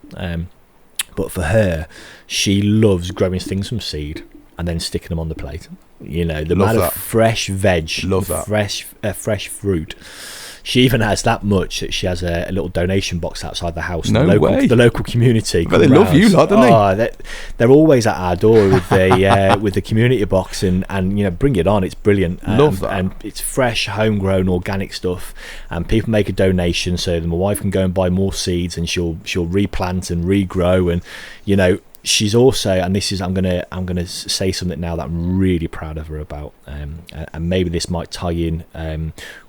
But for her, she loves growing things from seed and then sticking them on the plate. You know, the amount of fresh veg, fresh fruit. She even has that much that she has a little donation box outside the house. No way. The local community. But they love you lot, don't they? They're always at our door with the community box, and you know, bring it on. It's brilliant. Love that. And it's fresh, homegrown, organic stuff. And people make a donation so that my wife can go and buy more seeds, and she'll replant and regrow. And you know, she's also, and this is, I'm gonna say something now that I'm really proud of her about, and maybe this might tie in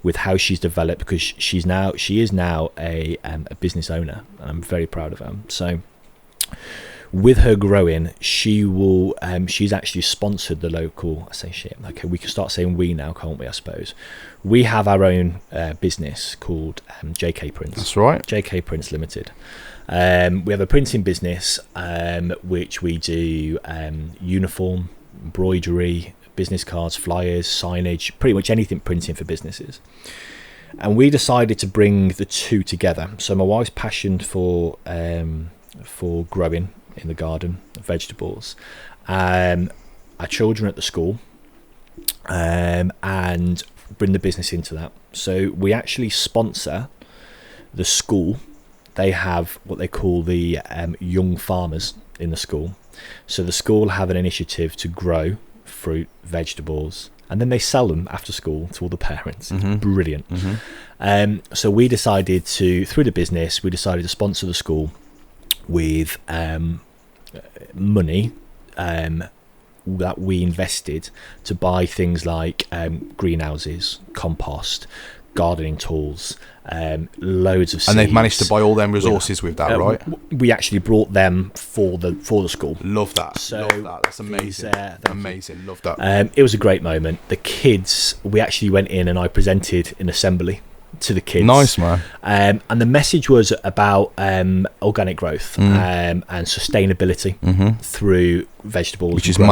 with how she's developed, because she is now a business owner, and I'm very proud of her. So with her growing, she's actually sponsored the local, I say shit, okay, we can start saying we now, can't we? I suppose we have our own business called JK Prints. That's right. JK Prints Limited. We have a printing business, which we do uniform, embroidery, business cards, flyers, signage, pretty much anything printing for businesses. And we decided to bring the two together. So my wife's passion for growing in the garden, vegetables, our children at the school, and bring the business into that. So we actually sponsor the school. They have what they call the young farmers in the school. So the school have an initiative to grow fruit, vegetables, and then they sell them after school to all the parents. Mm-hmm. It's brilliant. Mm-hmm. So we decided through the business, we decided to sponsor the school with money that we invested to buy things like greenhouses, compost, gardening tools, loads of seeds. And they've managed to buy all them resources with that, right? We actually brought them for the school. Love that. So love that. That's amazing. Amazing. Love that. It was a great moment. The kids, we actually went in and I presented in assembly to the kids. Nice, man. And the message was about organic growth and sustainability through vegetables, which is growing.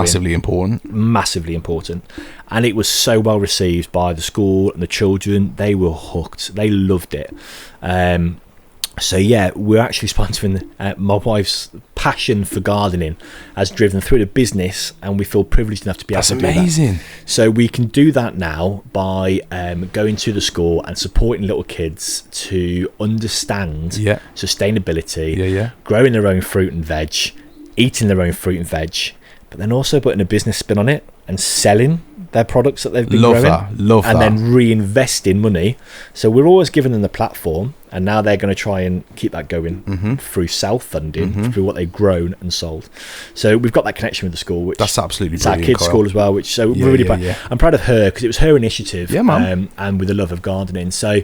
massively important. And it was so well received by the school and the children. They were hooked. They loved it. So yeah, we're actually sponsoring my wife's passion for gardening has driven through the business, and we feel privileged enough to be able to do that. That's amazing. So we can do that now by going to the school and supporting little kids to understand sustainability, growing their own fruit and veg, eating their own fruit and veg, but then also putting a business spin on it and selling their products that they've been growing. And then reinvesting money. So we're always giving them the platform, and now they're going to try and keep that going through self-funding, through what they've grown and sold. So we've got that connection with the school, which that's absolutely it's brilliant, our kids' Kyle. school as well, which so we're really proud. I'm proud of her because it was her initiative, and with the love of gardening. So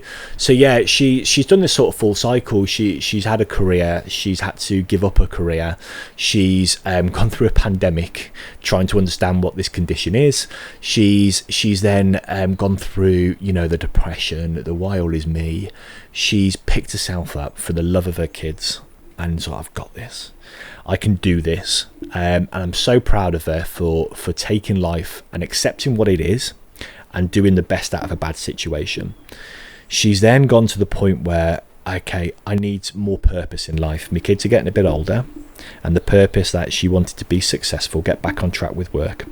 yeah, she's done this sort of full cycle. She's had a career, she's had to give up her career, she's gone through a pandemic trying to understand what this condition is. She's then gone through, the depression, the why all is me. She's picked herself up for the love of her kids, and so I've got this. I can do this, and I'm so proud of her for taking life and accepting what it is, and doing the best out of a bad situation. She's then gone to the point where, okay, I need more purpose in life. My kids are getting a bit older, and the purpose that she wanted to be successful, get back on track with work.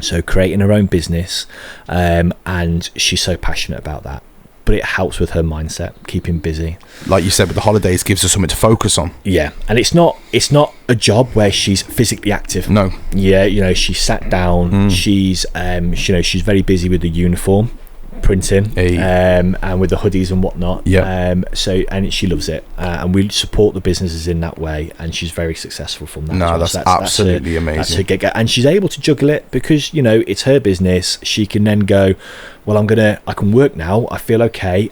So creating her own business, and she's so passionate about that. But it helps with her mindset, keeping busy. Like you said, with the holidays, gives her something to focus on. Yeah, and it's not a job where she's physically active. No. Yeah, she's sat down. She's she's very busy with the uniform printing, and with the hoodies and whatnot. And she loves it, and we support the businesses in that way, and she's very successful from that. No, that's absolutely amazing. That's her get, and she's able to juggle it because it's her business. She can then go, well, I can work now. I feel okay.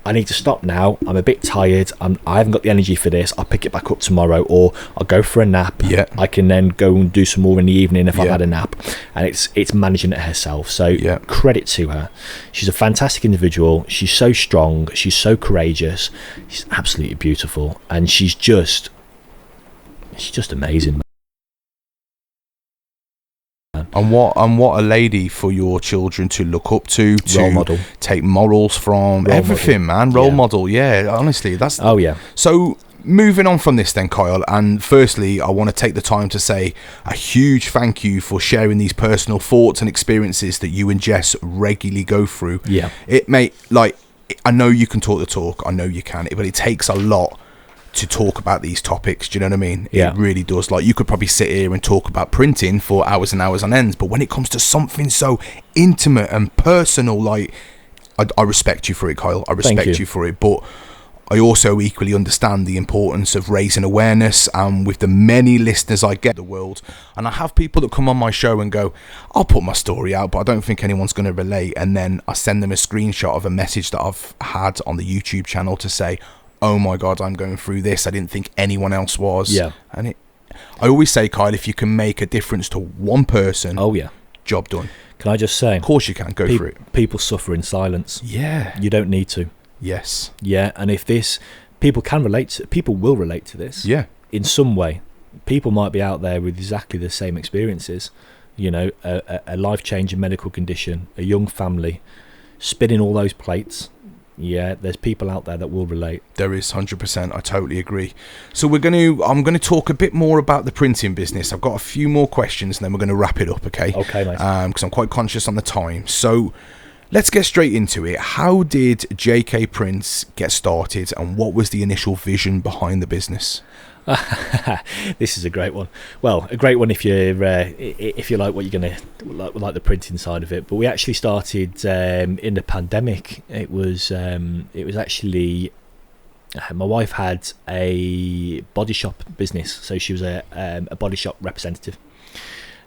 I need to stop now. I'm a bit tired. I haven't got the energy for this. I'll pick it back up tomorrow, or I'll go for a nap. I can then go and do some more in the evening if I've had a nap. And it's managing it herself. So credit to her. She's a fantastic individual. She's so strong. She's so courageous. She's absolutely beautiful, and she's just amazing. And what a lady for your children to look up to role model, take morals from, everything, man. Role model, honestly, that's so moving on from this then, Kyle, and firstly I want to take the time to say a huge thank you for sharing these personal thoughts and experiences that you and Jess regularly go through. I know you can talk the talk, I know you can, but it takes a lot to talk about these topics. Do you know what I mean? It really does. Like, you could probably sit here and talk about printing for hours and hours on ends, but when it comes to something so intimate and personal, like, I respect you for it, Kyle. I respect you for it, but I also equally understand the importance of raising awareness, and with the many listeners I get in the world, and I have people that come on my show and go, I'll put my story out, but I don't think anyone's going to relate, and then I send them a screenshot of a message that I've had on the YouTube channel to say, oh my God, I'm going through this. I didn't think anyone else was. And I always say, Kyle, if you can make a difference to one person, job done. Can I just say? Of course you can. Go for it. People suffer in silence. You don't need to. Yes. And if people will relate to this. In some way. People might be out there with exactly the same experiences. A life-changing medical condition, a young family, spinning all those plates. There's people out there that will relate. There is, 100%. I totally agree. So I'm going to talk a bit more about the printing business. I've got a few more questions, and then we're going to wrap it up, okay? Okay, mate. Because I'm quite conscious on the time. So let's get straight into it. How did JK Prints get started, and what was the initial vision behind the business? This is a great one. Well, a great one if you like what you're gonna like the printing side of it. But we actually started in the pandemic. It was actually my wife had a body shop business, so she was a body shop representative.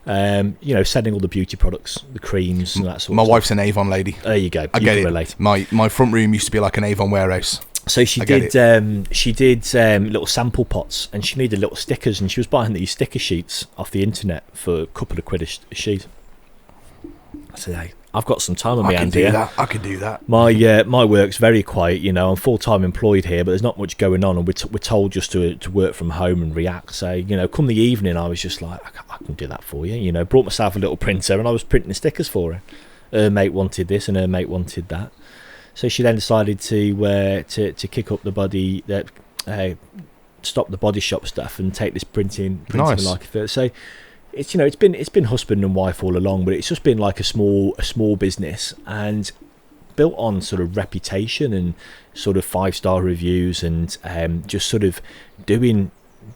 Selling all the beauty products, the creams, and that sort of stuff. My wife's an Avon lady. There you go. I get it. Relate. My front room used to be like an Avon warehouse. So she did little sample pots, and she needed little stickers, and she was buying these sticker sheets off the internet for a couple of quid a sheet. I said, hey, I've got some time on my hands here. I can do that. My work's very quiet. You know, I'm full-time employed here, but there's not much going on, and we're told just to work from home and react. So, you know, come the evening, I was just like, I can do that for you. You know, brought myself a little printer, and I was printing the stickers for her. Her mate wanted this, and her mate wanted that. So she then decided to kick up the body, stop the body shop stuff, and take this printing Nice. like a so. It's, you know, it's been husband and wife all along, but it's just been like a small business, and built on sort of reputation and sort of 5-star reviews, and just sort of doing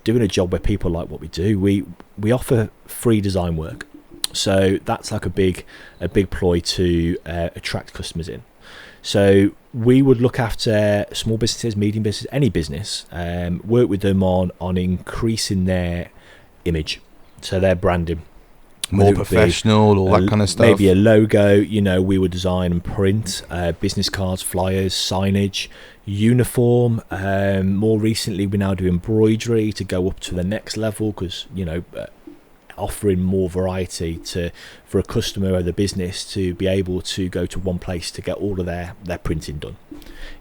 a job where people like what we do. We offer free design work, so that's like a big ploy to attract customers in. So we would look after small businesses, medium businesses, any business, work with them on increasing their image. So their branding, more professional, all that kind of stuff. Maybe a logo. You know, we would design and print business cards, flyers, signage, uniform. More recently, we now do embroidery to go up to the next level, because, you know, offering more variety for a customer or the business to be able to go to one place to get all of their printing done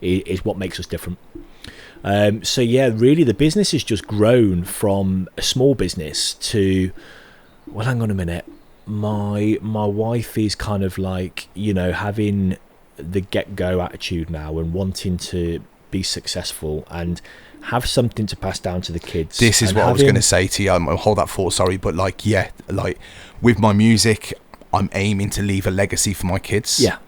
is what makes us different. So yeah, really the business has just grown from a small business to, well, hang on a minute, my wife is kind of like, you know, having the get-go attitude now and wanting to be successful and have something to pass down to the kids. This is what I was going to say to you. I'll hold that thought, sorry, but like with my music, I'm aiming to leave a legacy for my kids. Yeah.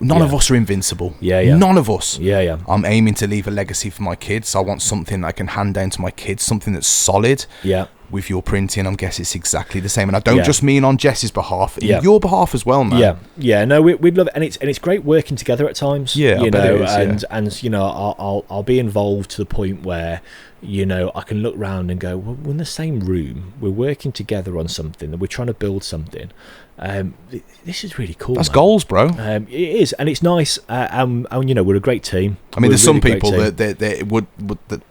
None of us are invincible. Yeah. None of us. Yeah. I'm aiming to leave a legacy for my kids. I want something I can hand down to my kids, something that's solid. Yeah. With your printing, I guess it's exactly the same. And I don't just mean on Jess's behalf, your behalf as well, man. Yeah. No, we'd love it, and it's great working together at times. Yeah, you know, and you know, I'll be involved to the point where, you know, I can look round and go, well, we're in the same room, we're working together on something, and we're trying to build something. This is really cool. That's man. goals, bro. It is, and it's nice. And you know, we're a great team. I mean, there's really some people that would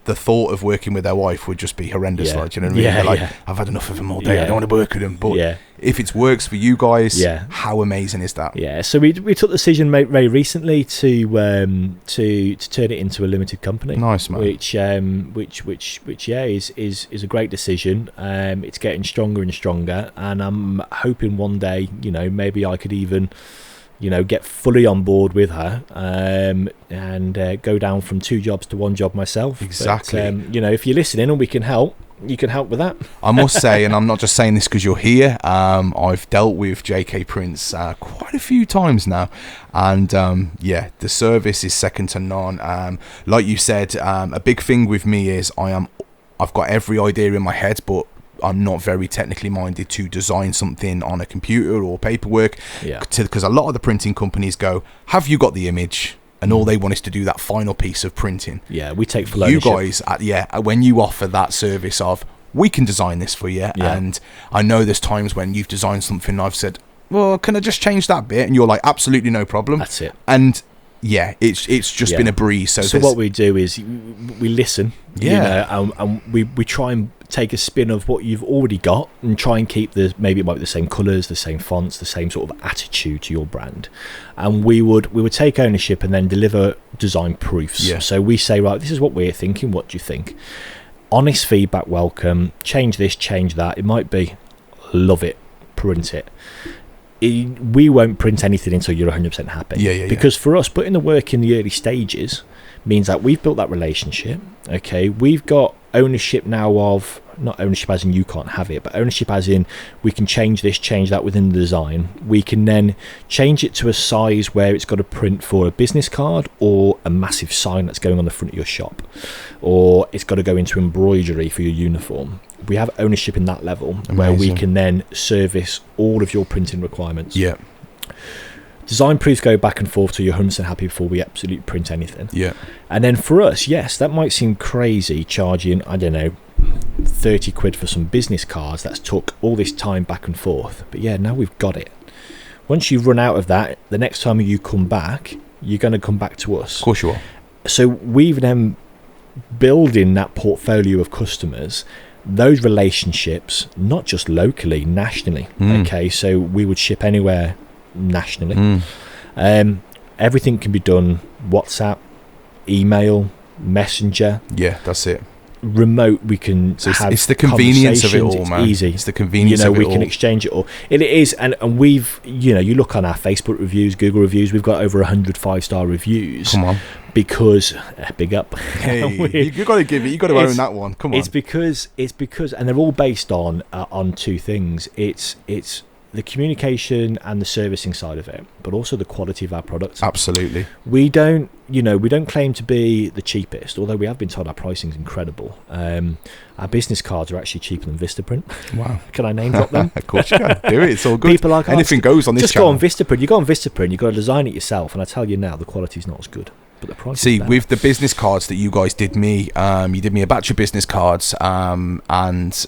the thought of working with their wife would just be horrendous. Yeah. Like, you know what I mean? Yeah, like, I've had enough of them all day. I don't want to work with them. But if it works for you guys, how amazing is that? Yeah. So we took the decision very recently to turn it into a limited company. Nice, man. Which is a great decision. It's getting stronger and stronger, and I'm hoping one day, you know, maybe I could even, you know, get fully on board with her, and go down from 2 jobs to 1 job myself. Exactly. But, you know, if you're listening and we can help, you can help with that. I must say, and I'm not just saying this because you're here, I've dealt with JK Prints quite a few times now, and the service is second to none. Like you said, a big thing with me is I've got every idea in my head, but I'm not very technically minded to design something on a computer or paperwork, because a lot of the printing companies go, have you got the image? And all they want is to do that final piece of printing. Yeah, we take full ownership. You guys, when you offer that service of, we can design this for you, and I know there's times when you've designed something and I've said, well, can I just change that bit? And you're like, absolutely no problem. That's it. And it's just been a breeze. So what we do is we listen, you know, and we try and take a spin of what you've already got and try and keep maybe it might be the same colours, the same fonts, the same sort of attitude to your brand, and we would take ownership and then deliver design proofs. So we say, right, this is what we're thinking, what do you think? Honest feedback welcome. Change this, change that. It might be, love it, print it. We won't print anything until you're 100% happy. Because for us, putting the work in the early stages means that we've built that relationship. Okay, we've got ownership now of, not ownership as in you can't have it, but ownership as in we can change this, change that within the design. We can then change it to a size where it's got a print for a business card or a massive sign that's going on the front of your shop, or it's got to go into embroidery for your uniform. We have ownership in that level. Amazing. Where we can then service all of your printing requirements. Yeah. Design proofs go back and forth till you're 100% happy before we absolutely print anything. Yeah. And then for us, yes, that might seem crazy, charging, I don't know, 30 quid for some business cards. That's took all this time back and forth. But yeah, now we've got it. Once you run out of that, the next time you come back, you're going to come back to us. Of course you are. So we've then building that portfolio of customers, those relationships, not just locally, nationally. Okay, so we would ship anywhere nationally. Everything can be done WhatsApp, email, Messenger. Yeah, that's it. Remote, we can have it's the convenience of it all, it's man. Easy. It's the convenience of it we all. can exchange it all. It is, and we've, you look on our Facebook reviews, Google reviews, we've got over 100 5-star reviews. Come on. Because big up. Hey, you got to own that one. Come on. It's because and they're all based on two things. It's the communication and the servicing side of it, but also the quality of our products. Absolutely. We don't claim to be the cheapest, although we have been told our pricing is incredible. Our business cards are actually cheaper than Vistaprint. Wow. Can I name drop them? Of course you can. Do it. It's all good. People like anything goes on this just channel. Go on Vistaprint. You go on Vistaprint, you've got to design it yourself, and I tell you now, the quality's not as good. But the price See, is better. with the business cards that you guys did me, you did me a batch of business cards, and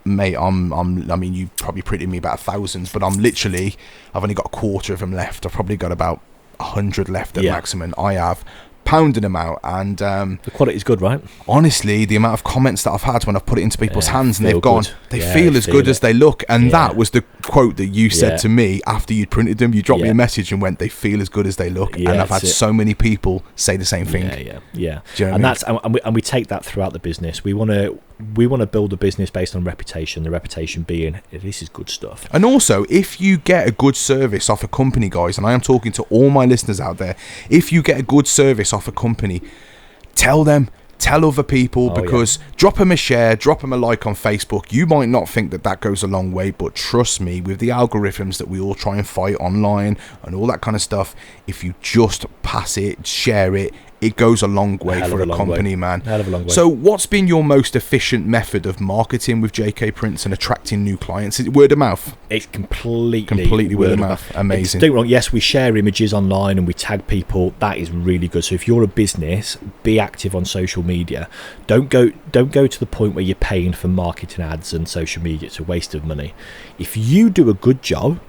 mate, I mean, you probably printed me about thousands, but I've only got a quarter of them left. I've probably got about 100 left at maximum. I have pounding them out, and the quality is good, right? Honestly, the amount of comments that I've had when I've put it into people's hands and they've gone, they Yeah, feel as good as they look. And that was the quote that you said Yeah. to me after you'd printed them. You dropped me a message and went, they feel as good as they look. Yeah, and I've had that's it. so many people say the same thing. Yeah. Do you know And what I mean? that's and we take that throughout the business. We want to build a business based on reputation. The reputation being, this is good stuff. And also, if you get a good service off a company, guys, and I am talking to all my listeners out there, if you get a good service off a company, tell other people, because drop them a share, drop them a like on Facebook. You might not think that goes a long way, but trust me, with the algorithms that we all try and fight online and all that kind of stuff, if you just pass it, share it, it goes a long way for a company, man. Hell of a long way. So what's been your most efficient method of marketing with JK Prints and attracting new clients? Is it word of mouth? It's completely word of mouth. Amazing. Don't get me wrong, yes, we share images online and we tag people. That is really good. So if you're a business, be active on social media. Don't go to the point where you're paying for marketing ads and social media. It's a waste of money. If you do a good job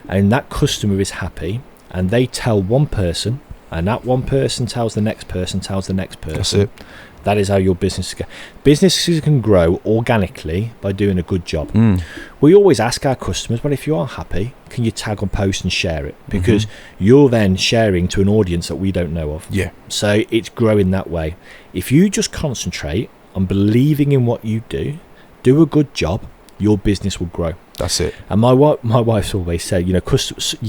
and that customer is happy and they tell one person, and that one person tells the next person, tells the next person. That's it. That is how your business goes. Businesses can grow organically by doing a good job. We always ask our customers, well, if you are happy, can you tag on post and share it? Because you're then sharing to an audience that we don't know of. Yeah. So it's growing that way. If you just concentrate on believing in what you do a good job, your business will grow. That's it. And my wife's always said, you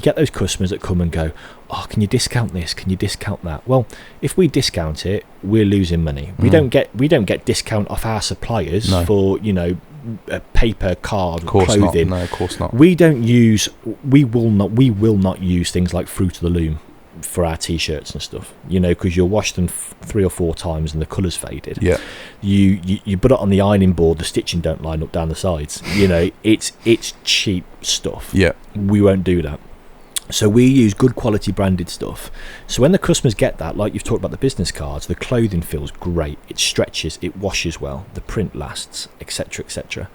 get those customers that come and go, oh, can you discount this? Can you discount that? Well, if we discount it, we're losing money. We don't get discount off our suppliers for a paper, card, clothing. No, of course not. We will not use things like Fruit of the Loom for our t-shirts and stuff, because you'll wash them 3 or 4 times and the colour's faded. Yeah. You put it on the ironing board, the stitching don't line up down the sides. It's cheap stuff. Yeah. We won't do that. So we use good quality branded stuff. So when the customers get that, like you've talked about the business cards, the clothing feels great. It stretches, it washes well, the print lasts, etc., etc.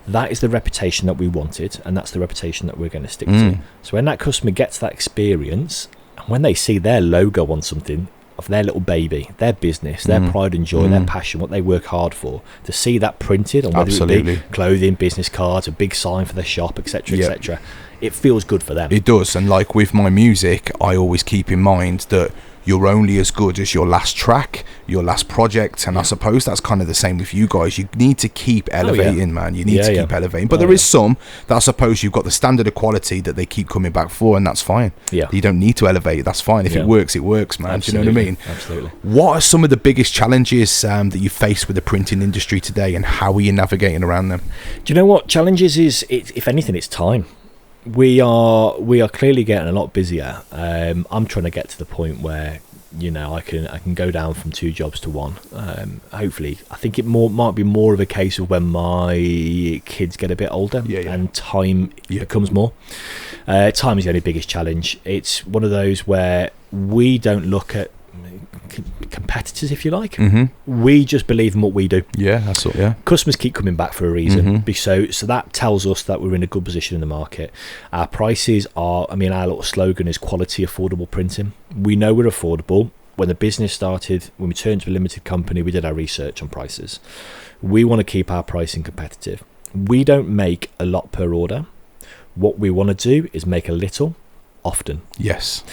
That is the reputation that we wanted, and that's the reputation that we're going to stick to. So when that customer gets that experience, and when they see their logo on something of their little baby, their business, their pride and joy, their passion, what they work hard for, to see that printed on whether it be clothing, business cards, a big sign for their shop, etc., etc., it feels good for them. It does. And like with my music, I always keep in mind that you're only as good as your last track, your last project, and I suppose that's kind of the same with you guys. You need to keep elevating, man. You need to keep elevating. But there is some that I suppose you've got the standard of quality that they keep coming back for, and that's fine. Yeah. You don't need to elevate. That's fine. If it works, man. Absolutely. Do you know what I mean? Absolutely. What are some of the biggest challenges that you face with the printing industry today, and how are you navigating around them? Do you know what challenges is? If anything, it's time. We are clearly getting a lot busier. I'm trying to get to the point where I can go down from 2 jobs to 1. Hopefully, I think it might be more of a case of when my kids get a bit older and time becomes more. Time is the only biggest challenge. It's one of those where we don't look at competitors, if you like. We just believe in what we do. That's all. Customers keep coming back for a reason. So that tells us that we're in a good position in the market. Our prices are, our little slogan is quality, affordable printing. We know we're affordable. When the business started, when we turned to a limited company, we did our research on prices. We want to keep our pricing competitive. We don't make a lot per order. What we want to do is make a little often. Yes.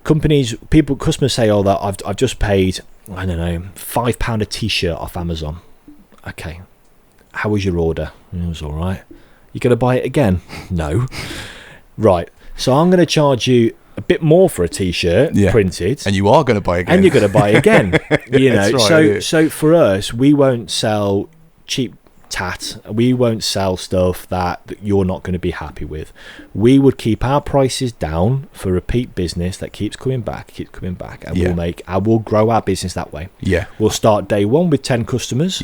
Customers say, oh, that I've just paid, I don't know, £5 a t-shirt off Amazon. Okay, how was your order? It was all right. You going to buy it again? No. Right, so I'm going to charge you a bit more for a t-shirt printed, and you are going to buy again, and you're going to buy again. You know, right, so for us, we won't sell cheap tat. We won't sell stuff that you're not going to be happy with. We would keep our prices down for repeat business that keeps coming back, and we'll grow our business that way. We'll start day one with 10 customers,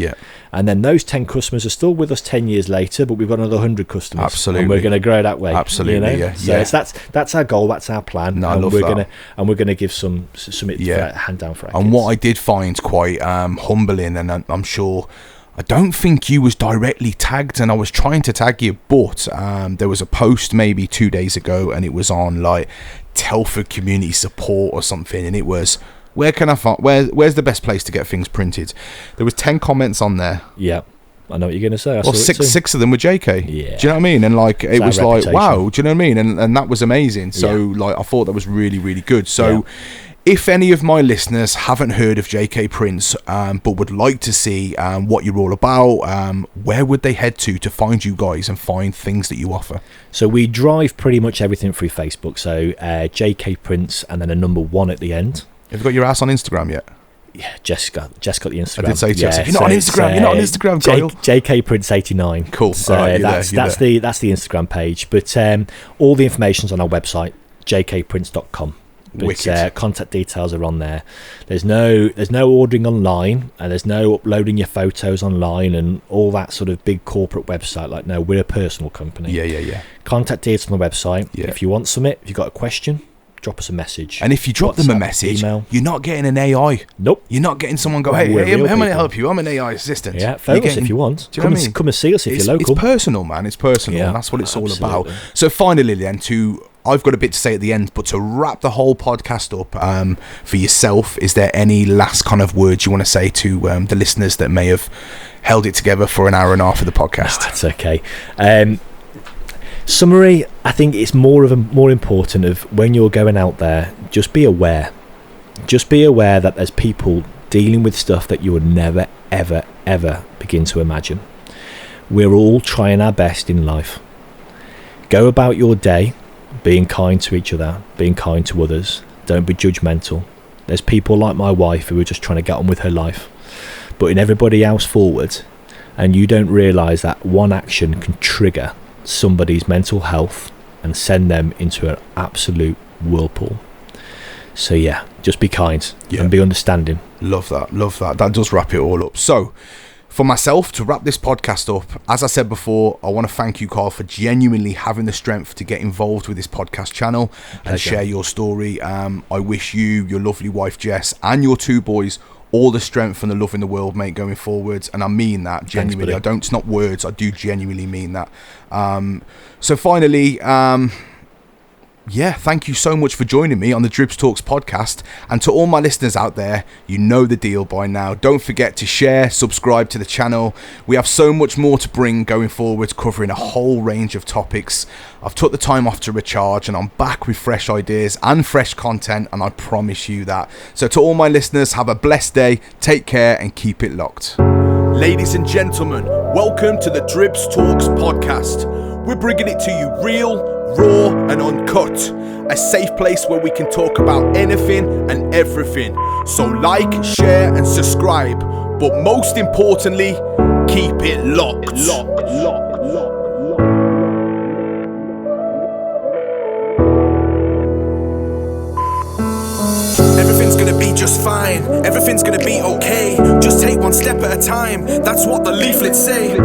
and then those 10 customers are still with us 10 years later, but we've got another 100 customers. Absolutely. And we're going to grow that way. Absolutely. You know? That's our goal, that's our plan. No, I and love we're that. Going to give some hand down for our and kids. what I did find quite humbling, and I'm sure, I don't think you was directly tagged, and I was trying to tag you, but there was a post maybe 2 days ago, and it was on like Telford Community Support or something, and it was, where can I find, where's the best place to get things printed? There was 10 comments on there. Yeah, I know what you're going to say. Well, six of them were JK. Yeah. Do you know what I mean? And like, it was like, wow, do you know what I mean? And that was amazing. So like, I thought that was really, really good. So if any of my listeners haven't heard of JK Prints, but would like to see what you're all about, where would they head to find you guys and find things that you offer? So we drive pretty much everything through Facebook. So JK Prints and then a number 1 at the end. Have you got your ass on Instagram yet? Yeah, Jess got the Instagram. I did say to you, you're not on Instagram. You're not on Instagram, Kyle. JK Prints 89. Cool. So that's the Instagram page. But all the information's on our website, jkprints.com. But contact details are on there. There's no ordering online, and there's no uploading your photos online and all that sort of big corporate website. Like, no, we're a personal company. Yeah. Contact details on the website. If you want something, if you've got a question, drop us a message. And if you drop them a message, email, you're not getting an AI. Nope. You're not getting someone go, hey, how may I help you? I'm an AI assistant. Yeah, phone us if you want. Do you know what I mean? Come and see us if you're local. It's personal, man. It's personal, and that's what it's all about. So finally, then, I've got a bit to say at the end, but to wrap the whole podcast up for yourself, is there any last kind of words you want to say to the listeners that may have held it together for an hour and a half of the podcast? No, that's okay. Summary, I think it's more important of when you're going out there, just be aware. Just be aware that there's people dealing with stuff that you would never, ever, ever begin to imagine. We're all trying our best in life. Go about your day being kind to each other, being kind to others. Don't be judgmental. There's people like my wife who are just trying to get on with her life, putting everybody else forward, and you don't realise that one action can trigger somebody's mental health and send them into an absolute whirlpool. So yeah, just be kind and be understanding. Love that. That does wrap it all up. So for myself, to wrap this podcast up, as I said before, I want to thank you, Kyle, for genuinely having the strength to get involved with this podcast channel and share your story. I wish you, your lovely wife Jess, and your 2 boys all the strength and the love in the world, mate, going forwards. And I mean that genuinely. It's not words, I do genuinely mean that. So finally, thank you so much for joining me on the Dribbz Talks podcast. And to all my listeners out there, you know the deal by now. Don't forget to share, subscribe to the channel. We have so much more to bring going forward, covering a whole range of topics. I've took the time off to recharge, and I'm back with fresh ideas and fresh content, and I promise you that. So to all my listeners, have a blessed day, take care, and keep it locked. Ladies and gentlemen, welcome to the Dribbz Talks podcast. We're bringing it to you real, raw and uncut. A safe place where we can talk about anything and everything. So like, share and subscribe. But most importantly, keep it locked. Everything's gonna be just fine. Everything's gonna be okay. Just take one step at a time. That's what the leaflets say.